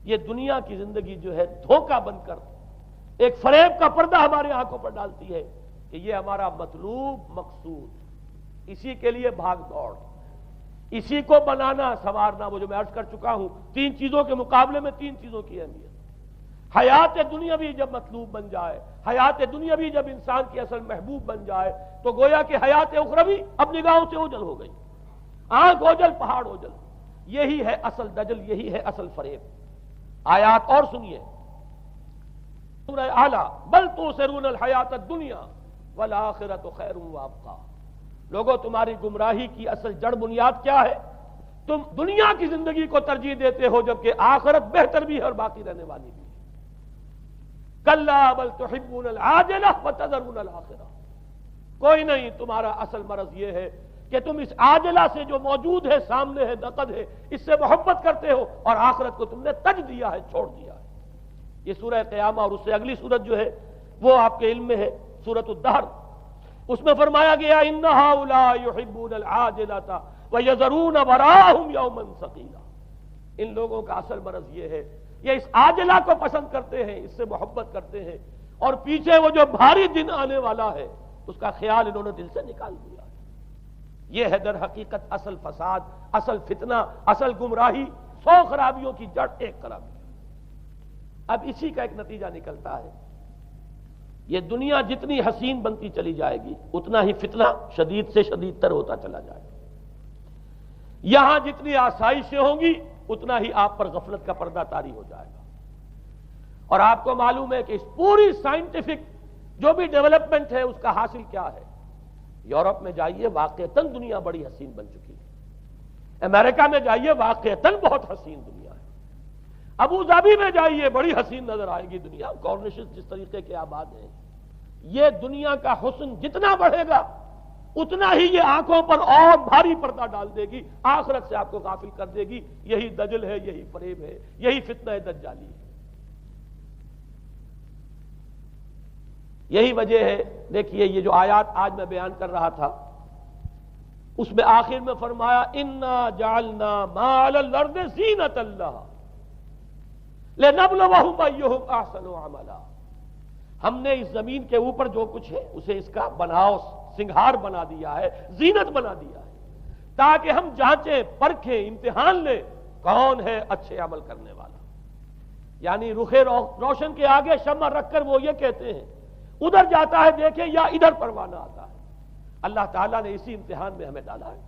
یہ دنیا کی زندگی جو ہے دھوکہ بن کر ایک فریب کا پردہ ہماری آنکھوں پر ڈالتی ہے کہ یہ ہمارا مطلوب مقصود، اسی کے لیے بھاگ دوڑ، اسی کو بنانا سنوارنا۔ وہ جو میں عرض کر چکا ہوں، 3 چیزوں کے مقابلے میں 3 چیزوں کی اہمیت۔ حیات دنیاوی جب مطلوب بن جائے، حیات دنیاوی جب انسان کی اصل محبوب بن جائے، تو گویا کہ حیات اخروی اب نگاہوں سے اوجھل ہو گئی، آنکھ اوجھل پہاڑ اوجھل۔ یہی ہے اصل دجل، یہی ہے اصل فریب۔ آیات اور سنیے، سورہ اعلیٰ، بل تؤثرون الحیات الدنیا والآخرۃ خیر وابقیٰ، لوگوں تمہاری گمراہی کی اصل جڑ بنیاد کیا ہے؟ تم دنیا کی زندگی کو ترجیح دیتے ہو جبکہ آخرت بہتر بھی ہے اور باقی رہنے والی بھی ہے۔ کلا بل تحبون العاجلہ وتذرون الآخرہ، کوئی نہیں، تمہارا اصل مرض یہ ہے کہ تم اس عاجلہ سے جو موجود ہے، سامنے ہے، نقد ہے، اس سے محبت کرتے ہو، اور آخرت کو تم نے تج دیا ہے، چھوڑ دیا ہے۔ یہ سورہ قیامہ اور اس سے اگلی سورت جو ہے وہ آپ کے علم میں ہے، سورۃ الدہر، اس میں فرمایا گیا ان هؤلاء يحبون العاجلة ويذرون وراءهم يوما ثقيلا، ان لوگوں کا اصل مرض یہ ہے، یہ اس عاجلہ کو پسند کرتے ہیں، اس سے محبت کرتے ہیں، اور پیچھے وہ جو بھاری دن آنے والا ہے اس کا خیال انہوں نے دل سے نکال دیا ہے۔ یہ ہے در حقیقت اصل فساد، اصل فتنہ، اصل گمراہی، 100 خرابیوں کی جڑ ایک خرابی۔ اب اسی کا ایک نتیجہ نکلتا ہے، یہ دنیا جتنی حسین بنتی چلی جائے گی اتنا ہی فتنہ شدید سے شدید تر ہوتا چلا جائے گا۔ یہاں جتنی آسائشیں ہوں گی اتنا ہی آپ پر غفلت کا پردہ طاری ہو جائے گا۔ اور آپ کو معلوم ہے کہ اس پوری سائنٹیفک جو بھی ڈیولپمنٹ ہے اس کا حاصل کیا ہے؟ یورپ میں جائیے واقعتاً دنیا بڑی حسین بن چکی ہے، امریکہ میں جائیے واقعتاً بہت حسین دنیا ہے، ابو ظبی میں جائیے بڑی حسین نظر آئے گی دنیا، کارنیشز جس طریقے کے آباد ہیں۔ یہ دنیا کا حسن جتنا بڑھے گا اتنا ہی یہ آنکھوں پر اور بھاری پردہ ڈال دے گی، آخرت سے آپ کو غافل کر دے گی۔ یہی دجل ہے، یہی فریب ہے، یہی فتنہ دجالی ہے۔ یہی وجہ ہے، دیکھیے یہ جو آیات آج میں بیان کر رہا تھا اس میں آخر میں فرمایا انا جعلنا ما علی الارض زینۃ اللہ لنبلوہم ایہم احسن عملا۔ ہم نے اس زمین کے اوپر جو کچھ ہے اسے اس کا بناؤ سنگھار بنا دیا ہے، زینت بنا دیا ہے، تاکہ ہم جانچیں، پرکھیں، امتحان لیں کون ہے اچھے عمل کرنے والا۔ یعنی رخ روشن کے آگے شمع رکھ کر وہ یہ کہتے ہیں ادھر جاتا ہے دیکھیں یا ادھر پروانہ آتا ہے۔ اللہ تعالیٰ نے اسی امتحان میں ہمیں ڈالا ہے۔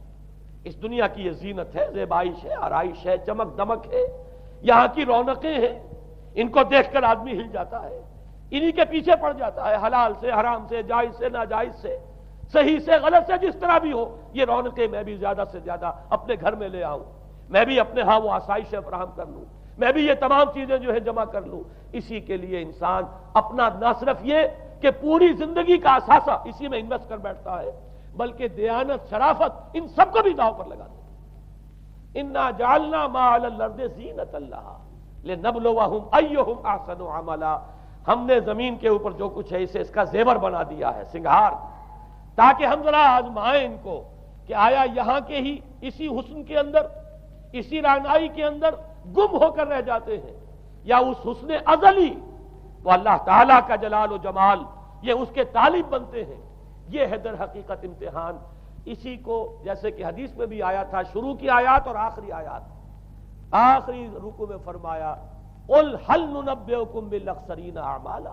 اس دنیا کی یہ زینت ہے، زیبائش ہے، آرائش ہے، چمک دمک ہے، یہاں کی رونقیں ہیں، ان کو دیکھ کر آدمی ہل جاتا ہے، انہی کے پیچھے پڑ جاتا ہے، حلال سے، حرام سے، جائز سے، ناجائز سے، صحیح سے، غلط سے، جس طرح بھی ہو یہ رونقیں میں بھی زیادہ سے زیادہ اپنے گھر میں لے آؤں، میں بھی اپنے ہاں وہ آسائشیں فراہم کر لوں، میں بھی یہ تمام چیزیں جو ہے جمع کر لوں۔ اسی کے لیے انسان اپنا نہ صرف یہ کہ پوری زندگی کا اثاثہ اسی میں انویسٹ کر بیٹھتا ہے بلکہ دیانت، شرافت، ان سب کو بھی داؤ پر لگا دیتا ہے۔ انا جعلنا ما علی الارض زینۃ اللہ لنبلوہم ایہم احسن عملا۔ ہم نے زمین کے اوپر جو کچھ ہے اسے اس کا زیور بنا دیا ہے، سنگھار، تاکہ ہم ذرا آزمائیں ان کو کہ آیا یہاں کے ہی اسی حسن کے اندر، اسی رعنائی کے اندر گم ہو کر رہ جاتے ہیں، یا اس حسن ازلی وہ اللہ تعالیٰ کا جلال و جمال یہ اس کے طالب بنتے ہیں۔ یہ ہے در حقیقت امتحان۔ اسی کو جیسے کہ حدیث میں بھی آیا تھا، شروع کی آیات اور آخری آیات، آخری رکوع میں فرمایا قل هل ننبئکم بالاخسرین اعمالا،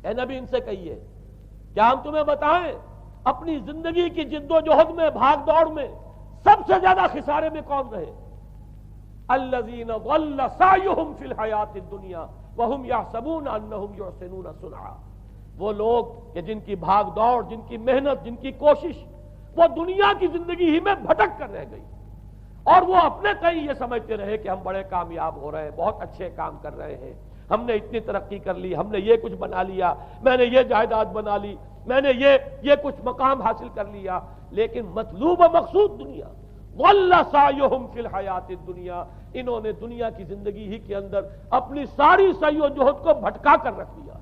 اے نبی ان سے کہیے کیا ہم تمہیں بتائیں اپنی زندگی کی جد و جہد میں، بھاگ دوڑ میں سب سے زیادہ خسارے میں کون رہے؟ الذین ضل سعیہم فی الحیاۃ الدنیا وہم یحسبون انہم یحسنون صنعا، وہ لوگ کہ جن کی بھاگ دوڑ، جن کی محنت، جن کی کوشش وہ دنیا کی زندگی ہی میں بھٹک کر رہ گئی، اور وہ اپنے کہیں یہ سمجھتے رہے کہ ہم بڑے کامیاب ہو رہے ہیں، بہت اچھے کام کر رہے ہیں، ہم نے اتنی ترقی کر لی، ہم نے یہ کچھ بنا لیا، میں نے یہ جائیداد بنا لی، میں نے یہ کچھ مقام حاصل کر لیا، لیکن مطلوب و مقصود دنیا۔ ضل سعیہم فی الحیاۃ الدنیا، انہوں نے دنیا کی زندگی ہی کے اندر اپنی ساری سعی و جہد کو بھٹکا کر رکھ دیا۔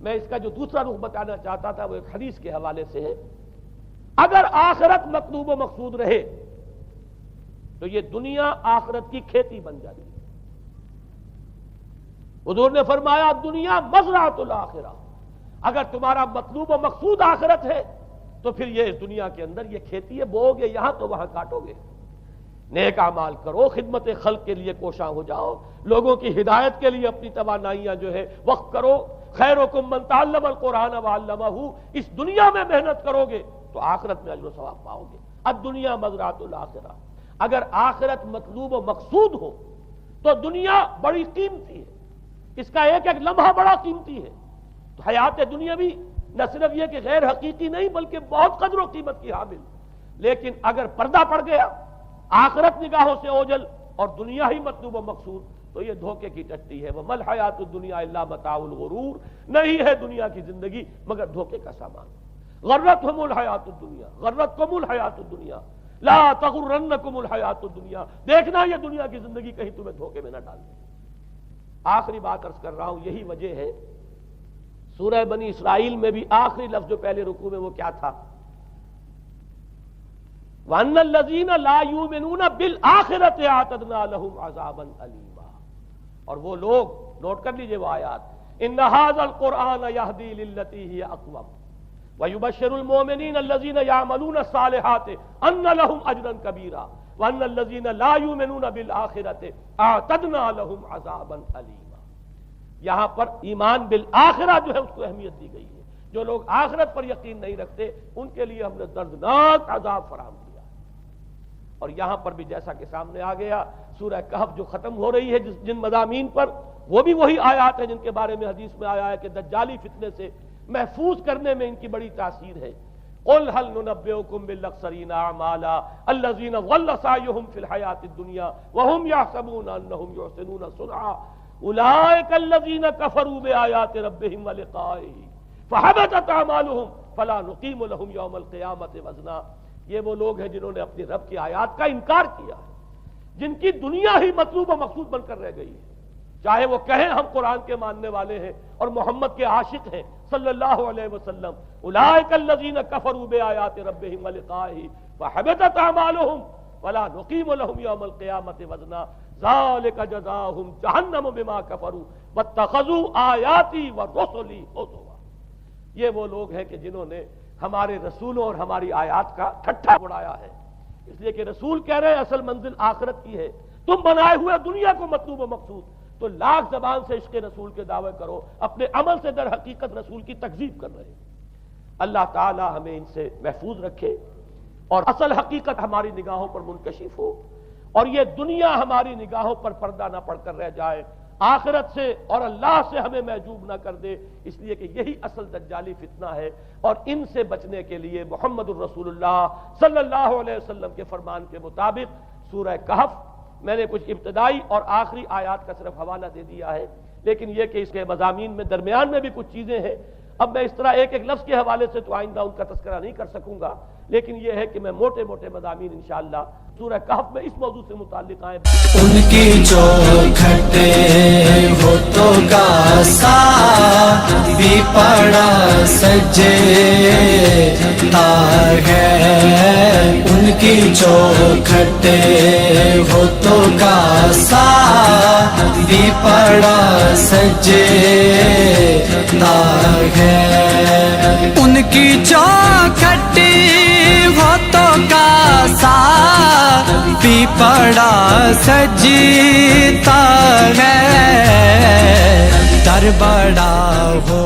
میں اس کا جو دوسرا رخ بتانا چاہتا تھا وہ ایک حدیث کے حوالے سے ہے۔ اگر آخرت مطلوب و مقصود رہے تو یہ دنیا آخرت کی کھیتی بن جاتی ہے۔ حضور نے فرمایا دنیا مزرعۃ الآخرہ، اگر تمہارا مطلوب و مقصود آخرت ہے تو پھر یہ اس دنیا کے اندر یہ کھیتی ہے، بو گے یہاں تو وہاں کاٹو گے، نیک اعمال کرو، خدمت خلق کے لیے کوشاں ہو جاؤ، لوگوں کی ہدایت کے لیے اپنی توانائیاں جو ہے وقف کرو، خیرکم من تعلم القرآن وعلمہ، اس دنیا میں محنت کرو گے تو آخرت میں اجر و ثواب پاؤ گے۔ الدنیا مزرعۃ الآخرہ، اگر آخرت مطلوب و مقصود ہو تو دنیا بڑی قیمتی ہے، اس کا ایک ایک لمحہ بڑا قیمتی ہے۔ تو حیات دنیا بھی نہ صرف یہ کہ غیر حقیقی نہیں بلکہ بہت قدر و قیمت کی حامل، لیکن اگر پردہ پڑ گیا، آخرت نگاہوں سے اوجھل اور دنیا ہی مطلوب و مقصود، تو یہ دھوکے کی ٹٹی ہے۔ وَمَا الْحَيَاةُ الدُّنْيَا إِلَّا مَتَاعُ الْغُرُورِ، نہیں ہے دنیا کی زندگی مگر دھوکے کا سامان۔ غرتہم الحیات الدنیا، غرتکم الحیات الدنیا، لا تغرنکم الحیات الدنیا، دیکھنا یہ دنیا کی زندگی کہیں تمہیں دھوکے میں نہ ڈال دے۔ آخری بات عرض کر رہا ہوں، یہی وجہ ہے سورہ بنی اسرائیل میں بھی آخری لفظ جو پہلے رکوع میں وہ کیا تھا؟ وَأَنَّ الَّذِينَ لَا يُؤْمِنُونَ بِالْآخِرَةِ أَعْتَدْنَا لَهُمْ عَذَابًا أَلِيمًا. اور وہ لوگ، نوٹ کر لیجئے وہ آیات، إِنَّ هَذَا الْقُرْآنَ يَهْدِي لِلَّتِي هِيَ أَقْوَمُ وَيُبَشِّرُ الْمُؤْمِنِينَ الَّذِينَ يَعْمَلُونَ الصَّالِحَاتِ أَنَّ لَهُمْ أَجْرًا كَبِيرًا وَأَنَّ الَّذِينَ لَا يُؤْمِنُونَ بِالْآخِرَةِ أَعْتَدْنَا لَهُمْ عَذَابًا أَلِيمًا. یہاں پر ایمان بالآخرہ جو ہے اس کو اہمیت دی گئی ہے. جو لوگ آخرت پر یقین نہیں رکھتے ان کے لیے ہم نے دردناک عذاب فراہم کیا. اور یہاں پر بھی جیسا کہ سامنے آ گیا سورہ کہف جو ختم ہو رہی ہے جن مضامین پر، وہ بھی وہی آیات ہیں جن کے بارے میں حدیث میں آیا ہے کہ دجالی فتنے سے محفوظ کرنے میں ان کی بڑی تاثیر ہے. قل هل ننبئكم بالاخسرين اعمالا الذين ضل سعيهم في الحياة الدنيا وهم يحسبون انهم يحسنون صنعا اولئك الذين كفروا بآيات ربهم ولقائه فحبطت اعمالهم فلا نقيم لهم يوم القيامة وزنا. یہ وہ لوگ ہیں جنہوں نے اپنی رب کی آیات کا انکار کیا ہے، جن کی دنیا ہی مطلوب و مقصود بن کر رہ گئی ہے. چاہے وہ کہیں ہم قرآن کے ماننے والے ہیں اور محمد کے عاشق ہیں صلی اللہ علیہ وسلم، اولئک الذین کفروا بآیات ربہم ولقائہ فحبطت اعمالہم ولا نقیم لہم یوم القیامۃ وزنا ذالک جزاؤہم جہنم بما کفروا واتخذوا آیاتی ورسلی ہزوا. یہ وہ لوگ ہیں کہ جنہوں نے ہمارے رسولوں اور ہماری آیات کا ٹھٹھا اڑایا ہے. اس لیے کہ رسول کہہ رہے ہیں اصل منزل آخرت کی ہے، تم بنائے ہوئے دنیا کو مطلوب و مقصود. تو لاکھ زبان سے عشق رسول کے دعوے کرو، اپنے عمل سے در حقیقت رسول کی تکذیب کر رہے ہیں. اللہ تعالی ہمیں ان سے محفوظ رکھے اور اصل حقیقت ہماری نگاہوں پر منکشف ہو، اور یہ دنیا ہماری نگاہوں پر پردہ نہ پڑ کر رہ جائے، آخرت سے اور اللہ سے ہمیں محجوب نہ کر دے. اس لیے کہ یہی اصل دجالی فتنہ ہے، اور ان سے بچنے کے لیے محمد الرسول اللہ صلی اللہ علیہ وسلم کے فرمان کے مطابق سورہ کہف میں نے کچھ ابتدائی اور آخری آیات کا صرف حوالہ دے دیا ہے، لیکن یہ کہ اس کے مضامین میں درمیان میں بھی کچھ چیزیں ہیں. اب میں اس طرح ایک ایک لفظ کے حوالے سے تو آئندہ ان کا تذکرہ نہیں کر سکوں گا، لیکن یہ ہے کہ میں موٹے موٹے مضامین انشاءاللہ سورہ کہف میں اس موضوع سے متعلق آئے. ان کی چوکھٹے ہوتوں کا ساتھ بھی پڑا سجتا ہے، ان کی چوکھٹے ہوتوں کا ساتھ بھی پڑا سجتا ہے، ان کی چوکھٹے ہوتوں کا ساتھ بھی پڑا سجتا ہے، در بڑا ہو